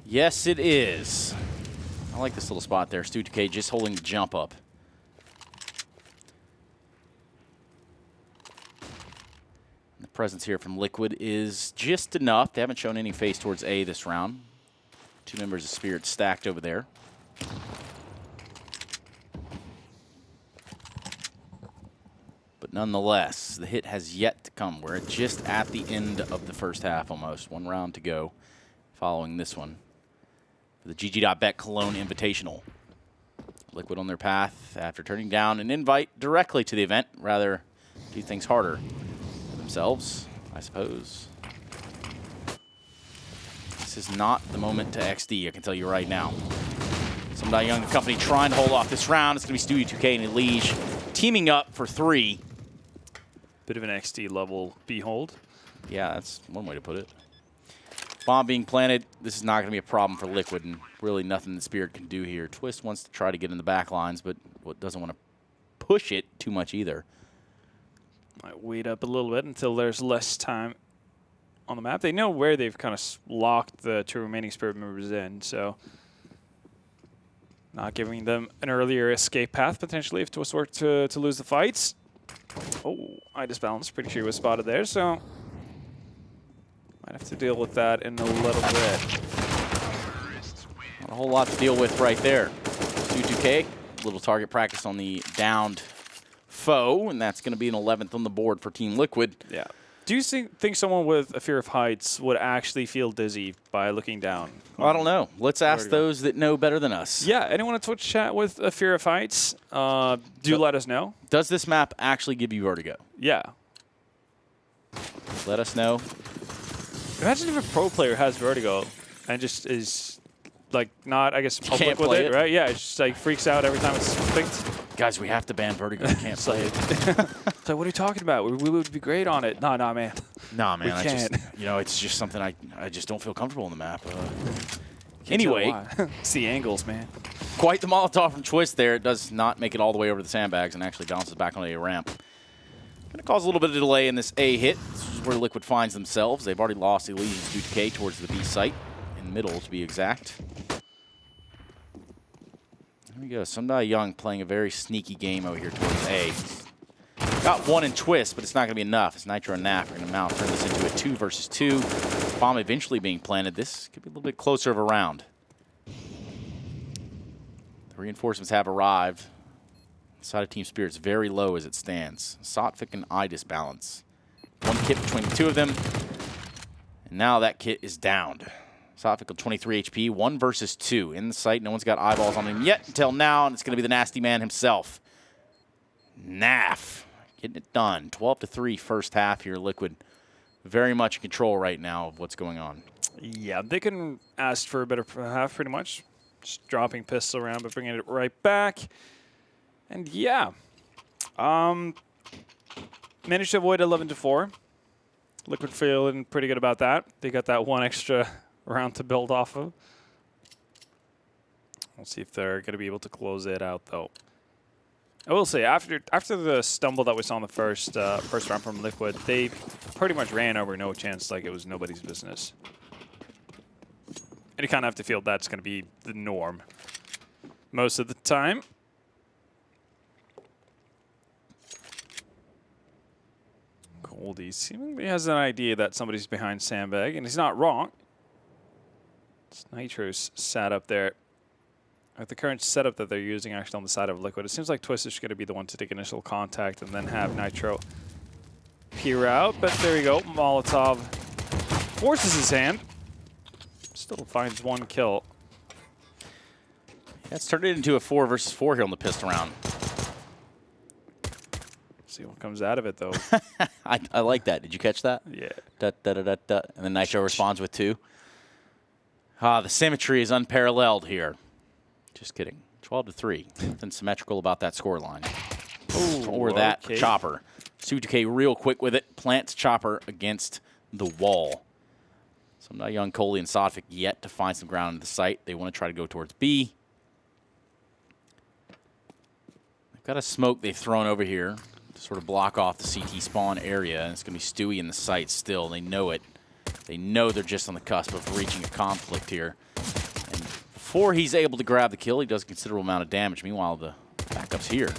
Yes, it is. I like this little spot there. Stu Decay just holding the jump up. The presence here from Liquid is just enough. They haven't shown any face towards A this round. 2 members of Spirit stacked over there. nonetheless, the hit has yet to come. We're just at the end of the first half almost. 1 round to go following this one for the GG.Bet Cologne Invitational. Liquid on their path after turning down an invite directly to the event. Rather do things harder for themselves, I suppose. This is not the moment to XD, I can tell you right now. Somebody Young, the company, trying to hold off this round. It's going to be Stewie 2K and Elige teaming up for 3. Bit of an XD level behold. Yeah, that's one way to put it. Bomb being planted. This is not going to be a problem for Liquid, and really nothing that Spirit can do here. Twist wants to try to get in the back lines, but doesn't want to push it too much either. Might wait up a little bit until there's less time on the map. They know where they've kind of locked the 2 remaining Spirit members in, so not giving them an earlier escape path, potentially, if Twist were to lose the fights. Oh, I disbalanced. Pretty sure he was spotted there, so might have to deal with that in a little bit. Not a whole lot to deal with right there. Stewie 2K, little target practice on the downed foe, and that's going to be an 11th on the board for Team Liquid. Yeah. Do you think someone with a fear of heights would actually feel dizzy by looking down? Well, I don't know. Let's ask those that know better than us. Yeah, anyone on Twitch chat with a fear of heights, do let us know. Does this map actually give you vertigo? Yeah. Let us know. Imagine if a pro player has vertigo and just is, like, not, I guess, public with play it, right? Yeah, it just, like, freaks out every time it's picked. Guys, we have to ban vertigo. We can't play it. So what are you talking about? We would be great on it. No, man. Nah, man. We can't. It's just something I just don't feel comfortable on the map. Anyway. It's the angles, man. Quite the Molotov from Twist there. It does not make it all the way over to the sandbags and actually bounces back on a ramp. Going to cause a little bit of delay in this A hit. This is where Liquid finds themselves. They've already lost the lead to 2K towards the B site, in middle to be exact. There we go. Sundai Young playing a very sneaky game over here towards A. Got 1 in Twist, but it's not going to be enough. As Nitro and Naf are going to mount, turn this into a 2 versus 2. Bomb eventually being planted. This could be a little bit closer of a round. The reinforcements have arrived. The side of Team Spirit's very low as it stands. Sotfik and I disbalance. 1 kit between the 2 of them. And now that kit is downed. Sotfik with 23 HP, 1 versus 2. In the site, no one's got eyeballs on him yet until now, and it's going to be the nasty man himself. Naf getting it done. 12-3 first half here, Liquid. Very much in control right now of what's going on. Yeah, they can ask for a better half pretty much. Just dropping pistol around, but bringing it right back. And yeah, managed to avoid 11-4. Liquid feeling pretty good about that. They got that 1 extra round to build off of. We'll see if they're going to be able to close it out, though. I will say, after the stumble that we saw in the first round from Liquid, they pretty much ran over no chance like it was nobody's business. And you kind of have to feel that's going to be the norm most of the time. Goldie seemingly has an idea that somebody's behind Sandbag, and he's not wrong. It's Nitro's sat up there. With the current setup that they're using actually on the side of Liquid, it seems like Twist is going to be the one to take initial contact and then have Nitro peer out. But there you go. Molotov forces his hand. Still finds 1 kill. That's turned it into a 4 versus 4 here on the pistol round. See what comes out of it, though. I like that. Did you catch that? Yeah. And then Nitro responds with 2. The symmetry is unparalleled here. Just kidding. 12-3. Nothing symmetrical about that scoreline. Or that chopper. Stewie 2K real quick with it. Plants chopper against the wall. So now Young, Coley, and Sotfik yet to find some ground in the site. They want to try to go towards B. They've got a smoke they've thrown over here to sort of block off the CT spawn area. And it's going to be Stewie in the site still. They know it. They know they're just on the cusp of reaching a conflict here. And before he's able to grab the kill, he does a considerable amount of damage. Meanwhile, the backup's here.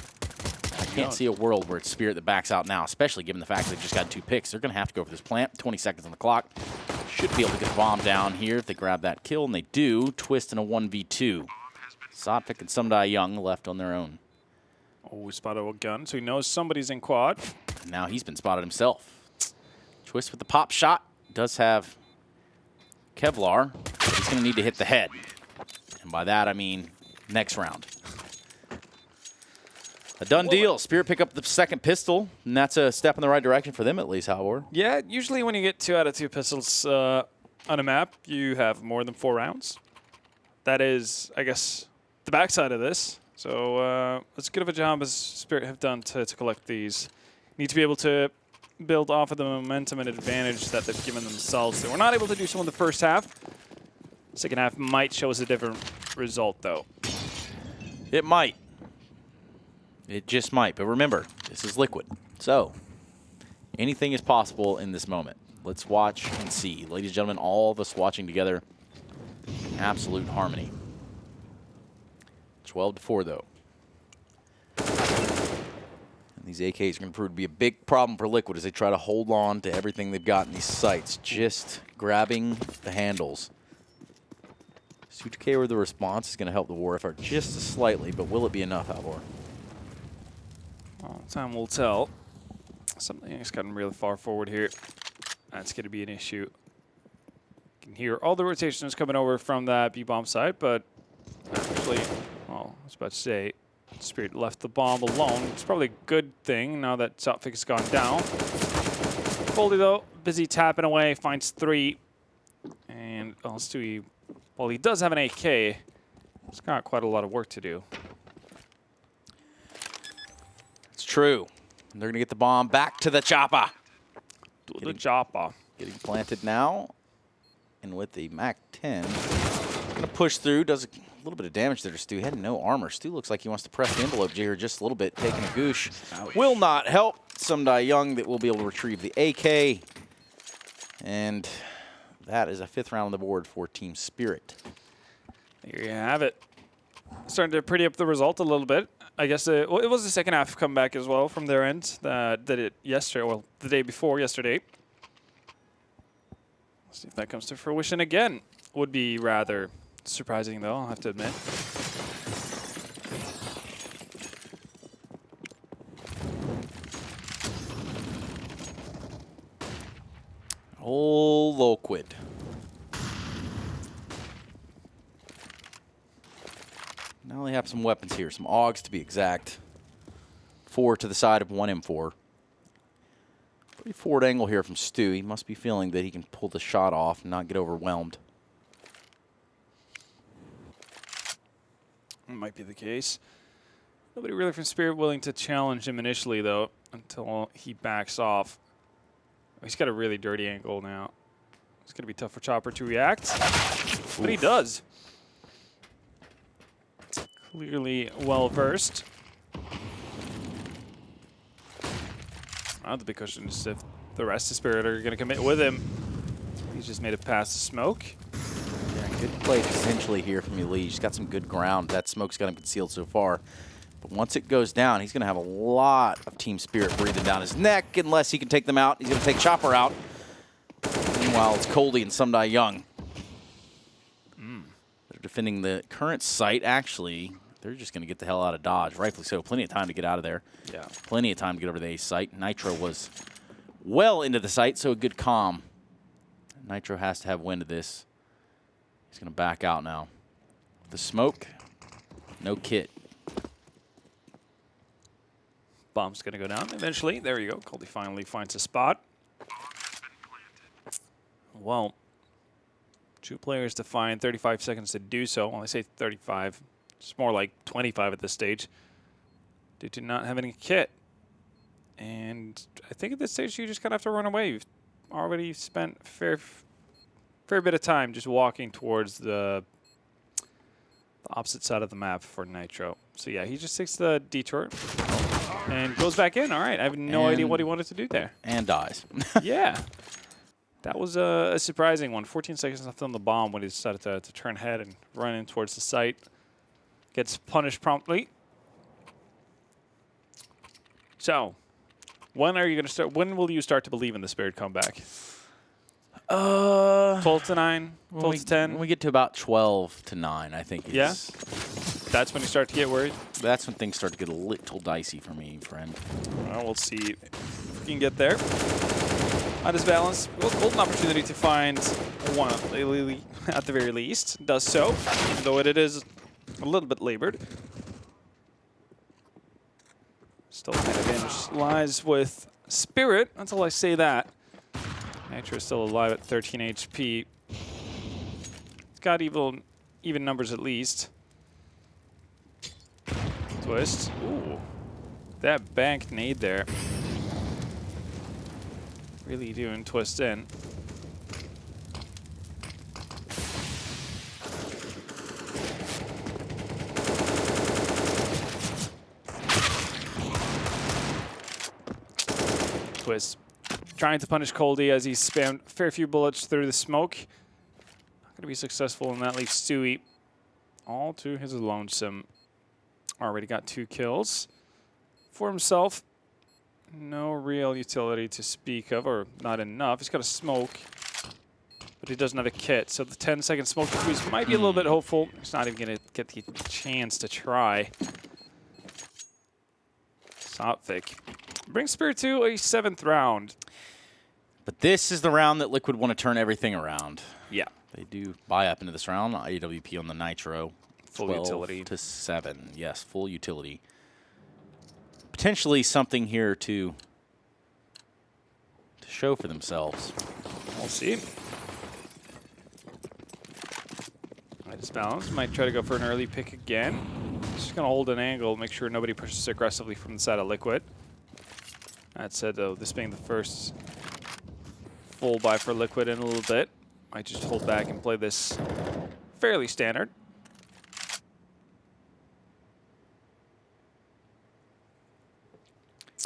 I can't see a world where it's Spirit that backs out now, especially given the fact that they've just got 2 picks. They're going to have to go for this plant. 20 seconds on the clock. Should be able to get the bomb down here if they grab that kill, and they do. Twist in a 1v2. Sotfik and Sundai Young left on their own. Oh, he spotted a gun, so he knows somebody's in quad. Now he's been spotted himself. Twist with the pop shot. Does have Kevlar. He's going to need to hit the head. And by that, I mean next round. A done deal. Spirit pick up the second pistol, and that's a step in the right direction for them at least, Halvor. Yeah, usually when you get 2 out of 2 pistols on a map, you have more than 4 rounds. That is, I guess, the backside of this. So as good of a job as Spirit have done to collect these. Need to be able to build off of the momentum and advantage that they've given themselves. They were not able to do so in the first half. Second half might show us a different result, though. It might. It just might. But remember, this is Liquid. So anything is possible in this moment. Let's watch and see. Ladies and gentlemen, all of us watching together in absolute harmony. 12-4, though. And these AKs are going to prove to be a big problem for Liquid as they try to hold on to everything they've got in these sights. Just grabbing the handles. Suitake with the response is going to help the war effort just slightly, but will it be enough, Halvor? Well, time will tell. Something's gotten really far forward here. That's going to be an issue. You can hear all the rotations coming over from that B-bomb side, but actually, well, I was about to say, Spirit left the bomb alone. It's probably a good thing now that Southwick has gone down. Goldie, though, busy tapping away, finds 3. And Stewie, while he does have an AK, he's got quite a lot of work to do. It's true. They're going to get the bomb back to the chopper. The chopper. Getting planted now. And with the MAC-10, going to push through. Does a little bit of damage there to Stu. He had no armor. Stu looks like he wants to press the envelope here just a little bit, taking a goosh. Ouch. Will not help. Sundai Young that will be able to retrieve the AK. And that is a 5th round on the board for Team Spirit. There you have it. Starting to pretty up the result a little bit. I guess it was the second half comeback as well from their end that did it yesterday, well, the day before yesterday. Let's see if that comes to fruition again. Would be rather surprising, though, I'll have to admit. Oh, Liquid. Now they have some weapons here, some AUGs to be exact. 4 to the side of 1 M4. Pretty forward angle here from Stu. He must be feeling that he can pull the shot off and not get overwhelmed. It might be the case. Nobody really from Spirit willing to challenge him initially, though, until he backs off. He's got a really dirty angle now. It's going to be tough for Chopper to react, but he does. Clearly well-versed. Now the big question is if the rest of Spirit are going to commit with him. He's just made it past the smoke. Yeah, good play essentially here from Elite. He's got some good ground. That smoke's got him concealed so far. But once it goes down, he's going to have a lot of Team Spirit breathing down his neck unless he can take them out. He's going to take Chopper out. Meanwhile, it's Coldie and Sundai Young. They're defending the current site, actually. They're just going to get the hell out of Dodge. Rightfully so. Plenty of time to get out of there. Yeah. Plenty of time to get over to the A site. Nitro was well into the site, so a good calm. Nitro has to have wind of this. He's going to back out now. The smoke, no kit. Bomb's going to go down eventually. There you go. Coldie finally finds a spot. Well, 2 players to find 35 seconds to do so. Well, I say 35. It's more like 25 at this stage. Due to not having a kit. And I think at this stage you just kind of have to run away. You've already spent a fair bit of time just walking towards the opposite side of the map for Nitro. So yeah, he just takes the detour and goes back in. All right, I have no idea what he wanted to do there. And dies. Yeah. That was a surprising one. 14 seconds left on the bomb when he decided to turn ahead and run in towards the site. Gets punished promptly. So, when are you going to start? When will you start to believe in the Spirit comeback? 12 to 9, 12 to 10. When we get to about 12 to 9, I think. Yeah. That's when you start to get worried? That's when things start to get a little dicey for me, friend. Well, we'll see if we can get there. On his balance, well, golden opportunity to find one at the very least. Does so, even though it is a little bit labored. Still kind of advantage lies with Spirit, until I say that. Nitro is still alive at 13 HP. It's got even numbers at least. Twist. Ooh. That bank nade there. Really doing Twist in. Twist trying to punish Coldy as he spammed a fair few bullets through the smoke. Not going to be successful, and that leaves Stewie all to his lonesome. Already got 2 kills for himself. No real utility to speak of, or not enough. He's got a smoke, but he doesn't have a kit. So the 10-second smoke squeeze might be a little bit hopeful. He's not even going to get the chance to try. Sopvik brings Spirit to a 7th round. But this is the round that Liquid want to turn everything around. Yeah. They do buy up into this round. AWP on the Nitro. Full utility. 12-7. Yes, full utility. Potentially something here to show for themselves. We'll see. Might just balance. Might try to go for an early pick again. Just going to hold an angle, make sure nobody pushes aggressively from the side of Liquid. That said, though, this being the first full buy for Liquid in a little bit, might just hold back and play this fairly standard.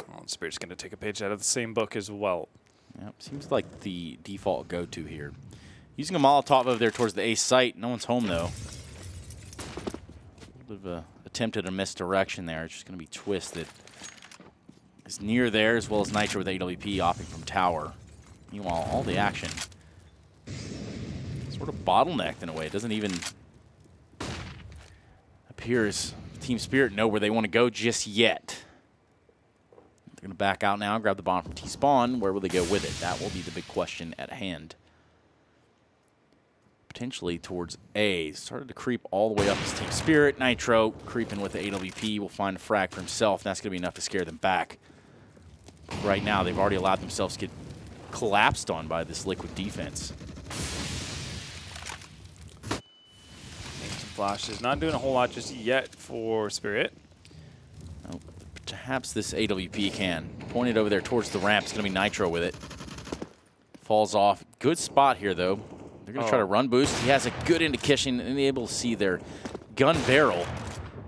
Well, Spirit's going to take a page out of the same book as well. Yep, seems like the default go-to here. Using a Molotov over there towards the A site. No one's home, though. A little bit of a attempt at a misdirection there. It's just going to be Twist that is near there, as well as Nitro with AWP opting from tower. Meanwhile, all the action sort of bottlenecked in a way. It doesn't even appear as Team Spirit know where they want to go just yet. They're going to back out now, grab the bomb from T-Spawn. Where will they go with it? That will be the big question at hand. Potentially towards A. Started to creep all the way up as Team Spirit. Nitro creeping with the AWP will find a frag for himself. That's going to be enough to scare them back. Right now, they've already allowed themselves to get collapsed on by this Liquid defense. Some flashes. Not doing a whole lot just yet for Spirit. Oh, perhaps this AWP can. Pointed over there towards the ramp. It's going to be Nitro with it. Falls off. Good spot here, though. They're going to try to run boost. He has a good indication and able to see their gun barrel.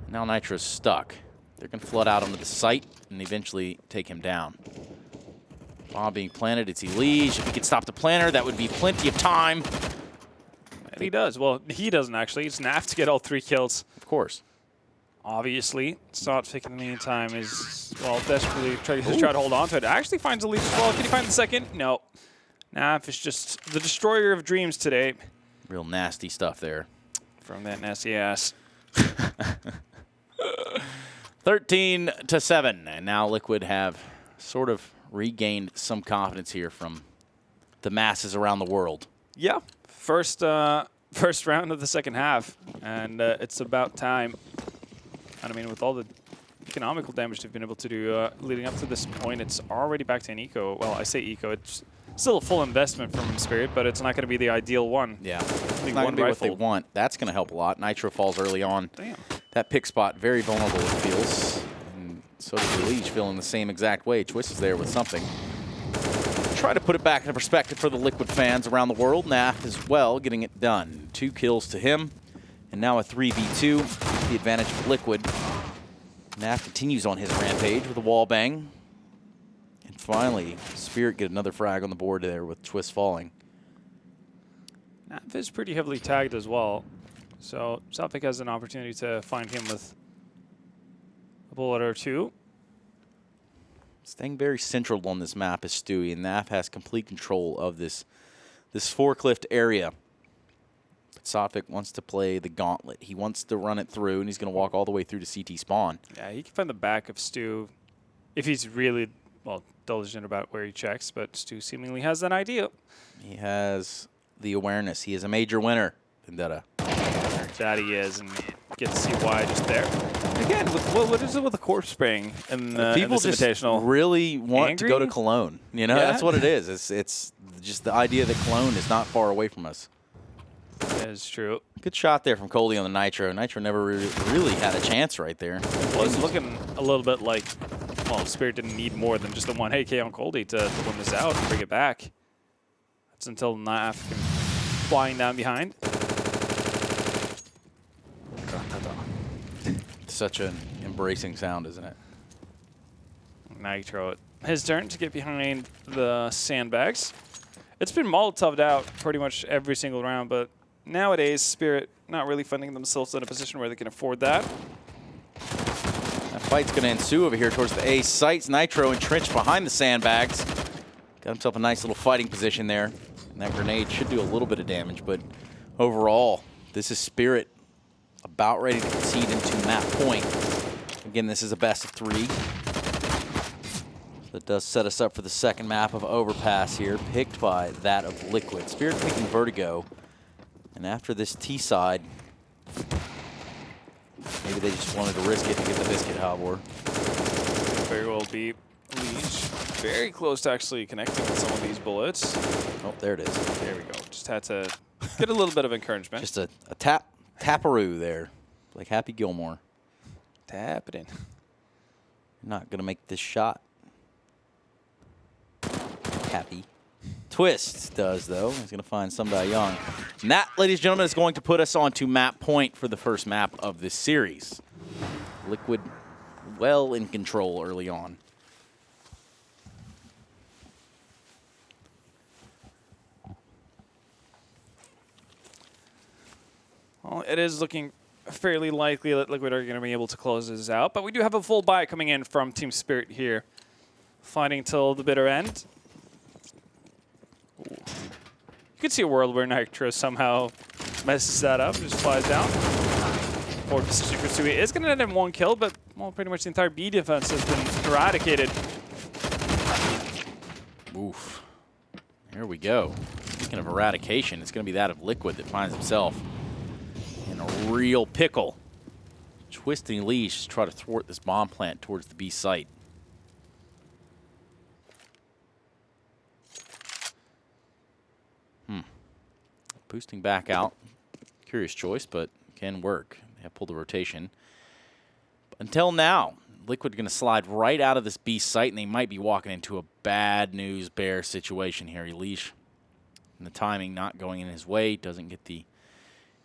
Now Nitro's stuck. They're going to flood out onto the site and eventually take him down. Bomb being planted. It's Elige. If he could stop the planter, that would be plenty of time. And he does. Well, he doesn't actually. It's Naf to get all 3 kills. Of course. Obviously, Sopvik in the meantime is, well, desperately trying to hold on to it. Actually finds Elige as well. Can he find the second? No. Naf is just the destroyer of dreams today. Real nasty stuff there. From that nasty ass. 13-7. And now Liquid have sort of regained some confidence here from the masses around the world. Yeah. First round of the second half. And it's about time. And I mean, with all the economical damage they've been able to do leading up to this point, it's already back to an eco. Well, I say eco. It's still a full investment from Spirit, but it's not going to be the ideal one. Yeah. It's not going to be what they want. That's going to help a lot. Nitro falls early on. Damn. That pick spot, very vulnerable, it feels. And so does Elige feeling the same exact way. Twist is there with something. Try to put it back into perspective for the Liquid fans around the world. Naf as well, getting it done. 2 kills to him. And now a 3v2. The advantage for Liquid. Naf continues on his rampage with a wall bang. And finally, Spirit get another frag on the board there with Twist falling. Naf is pretty heavily tagged as well. So Sopvik has an opportunity to find him with a bullet or 2. Staying very central on this map is Stewie, and Naf has complete control of this forklift area. Sophic wants to play the gauntlet. He wants to run it through, and he's going to walk all the way through to CT spawn. Yeah, he can find the back of Stu if he's really, well, diligent about where he checks, but Stu seemingly has that idea. He has the awareness. He is a major winner, Vendetta. That he is, and you get to see why just there. Again, what is it with the corpse spraying in people this just invitational? really want Angry? to go to Cologne. You know, that's what it is. It's just the idea that Cologne is not far away from us. That is true. Good shot there from Coley on the Nitro. Nitro never really had a chance right there. It was looking a little bit like, well, Spirit didn't need more than just the one AK on Coldy to win this out and bring it back. That's until Naf can flying down behind. Such an embracing sound, isn't it? Nitro, his turn to get behind the sandbags. It's been Molotov'd out pretty much every single round, but nowadays, Spirit not really finding themselves in a position where they can afford that. That fight's going to ensue over here towards the A sites. Nitro entrenched behind the sandbags. Got himself a nice little fighting position there. And that grenade should do a little bit of damage, but overall, this is Spirit about ready to concede into map point. Again, this is a best of 3. So that does set us up for the second map of Overpass here, picked by that of Liquid. Spirit picking Vertigo. And after this T-side, maybe they just wanted to risk it to get the biscuit, Halvor. Very well be Leech. Very close to actually connecting with some of these bullets. Oh, there it is. There we go. Just had to get a little bit of encouragement. Just a taparoo there, like Happy Gilmore. Tap it in. Not going to make this shot. Happy. Twist does, though. He's going to find somebody young. And that, ladies and gentlemen, is going to put us onto map point for the first map of this series. Liquid well in control early on. Well, it is looking fairly likely that Liquid are going to be able to close this out, but we do have a full buy coming in from Team Spirit here. Fighting till the bitter end. Ooh. You could see a world where Nitro somehow messes that up and just flies down. Forward position for Sui is going to end in 1 kill, but well, pretty much the entire B defense has been eradicated. Oof. Here we go. Speaking of eradication, it's going to be that of Liquid that finds himself in a real pickle. Twisting Leash to try to thwart this bomb plant towards the B site. Boosting back out. Curious choice, but can work. They have pulled the rotation. But until now, Liquid going to slide right out of this B site, and they might be walking into a bad news bear situation here. Leash, and the timing not going in his way, doesn't get the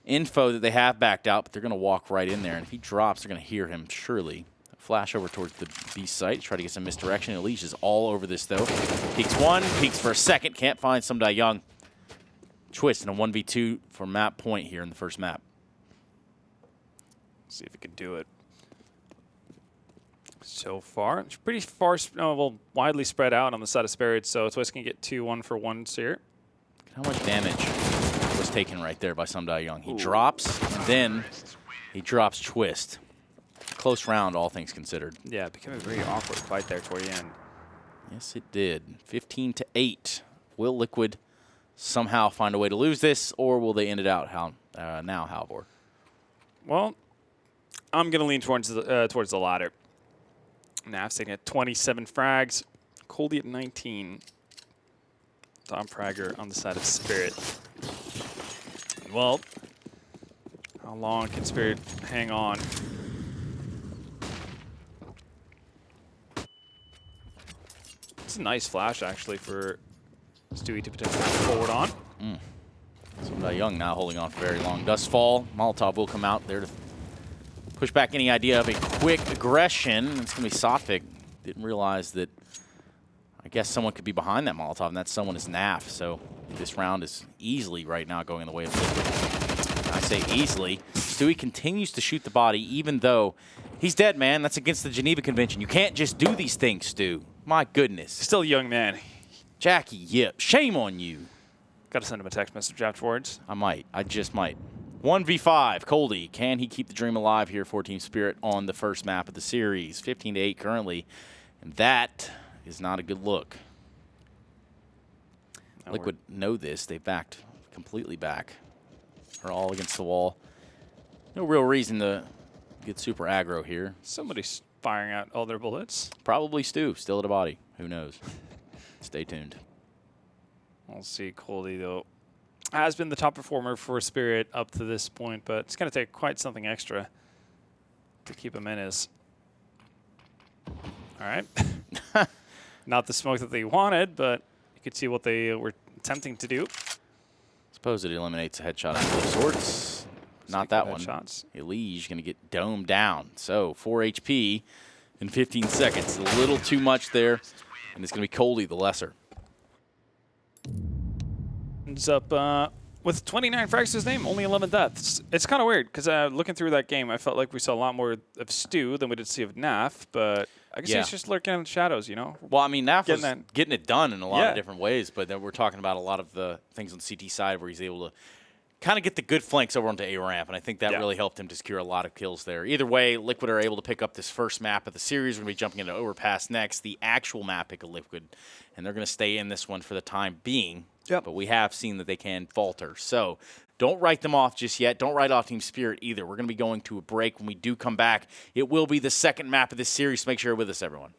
info that they have backed out, but they're going to walk right in there. And if he drops, they're going to hear him, surely. Flash over towards the B site, try to get some misdirection. Leash is all over this, though. Peeks 1, peeks for a second, can't find Somebody Young. Twist in a 1v2 for map point here in the first map. See if he can do it. So far, it's pretty far, well, widely spread out on the side of Spirit, so Twist can get 2 1-for-1s here. How much damage was taken right there by Somebody Young? He drops, and then he drops Twist. Close round, all things considered. Yeah, it became a very awkward fight there toward the end. Yes, it did. 15-8. Will Liquid somehow find a way to lose this, or will they end it out now, Halvor? Well, I'm going to lean towards the latter. Nav sitting at 27 frags. Coldy at 19. Tom Fragger on the side of Spirit. Well, how long can Spirit hang on? It's a nice flash, actually, for Stewie to potentially forward on. Somebody Young now holding on for very long. Dust fall. Molotov will come out there to push back any idea of a quick aggression. It's going to be Sophic. Didn't realize that, I guess, someone could be behind that Molotov, and that someone is Naf. So this round is easily right now going in the way of Liquid. I say easily. Stewie continues to shoot the body, even though he's dead, man. That's against the Geneva Convention. You can't just do these things, Stu. My goodness. Still a young man. Jackie, yep. Shame on you. Got to send him a text message afterwards. I might. I just might. 1v5, Coldy. Can he keep the dream alive here for Team Spirit on the first map of the series? 15-8 currently, and that is not a good look. No, Liquid know this. They backed completely back. Are all against the wall. No real reason to get super aggro here. Somebody's firing out all their bullets. Probably Stu, still at a body. Who knows? Stay tuned. We'll see. Coldy, though, has been the top performer for Spirit up to this point, but it's going to take quite something extra to keep him in his. All right. Not the smoke that they wanted, but you could see what they were attempting to do. Suppose it eliminates a headshot of sorts. Not that one. Shots. Elige going to get domed down. So 4 HP in 15 seconds. A little too much there, and it's going to be Coldy the lesser. Ends up with 29 frags to his name, only 11 deaths. It's kind of weird because looking through that game, I felt like we saw a lot more of Stu than we did see of Naf, but I guess he's just lurking in the shadows, you know? Well, I mean, Naf was getting it done in a lot of Yeah. different ways, but then we're talking about a lot of the things on CT side where he's able to kind of get the good flanks over onto A ramp, and I think that really helped him to secure a lot of kills there. Either way, Liquid are able to pick up this first map of the series. We're going to be jumping into Overpass next, the actual map pick of Liquid, and they're going to stay in this one for the time being. Yep. But we have seen that they can falter. So don't write them off just yet. Don't write off Team Spirit either. We're going to be going to a break. When we do come back, it will be the second map of this series. So make sure you're with us, everyone.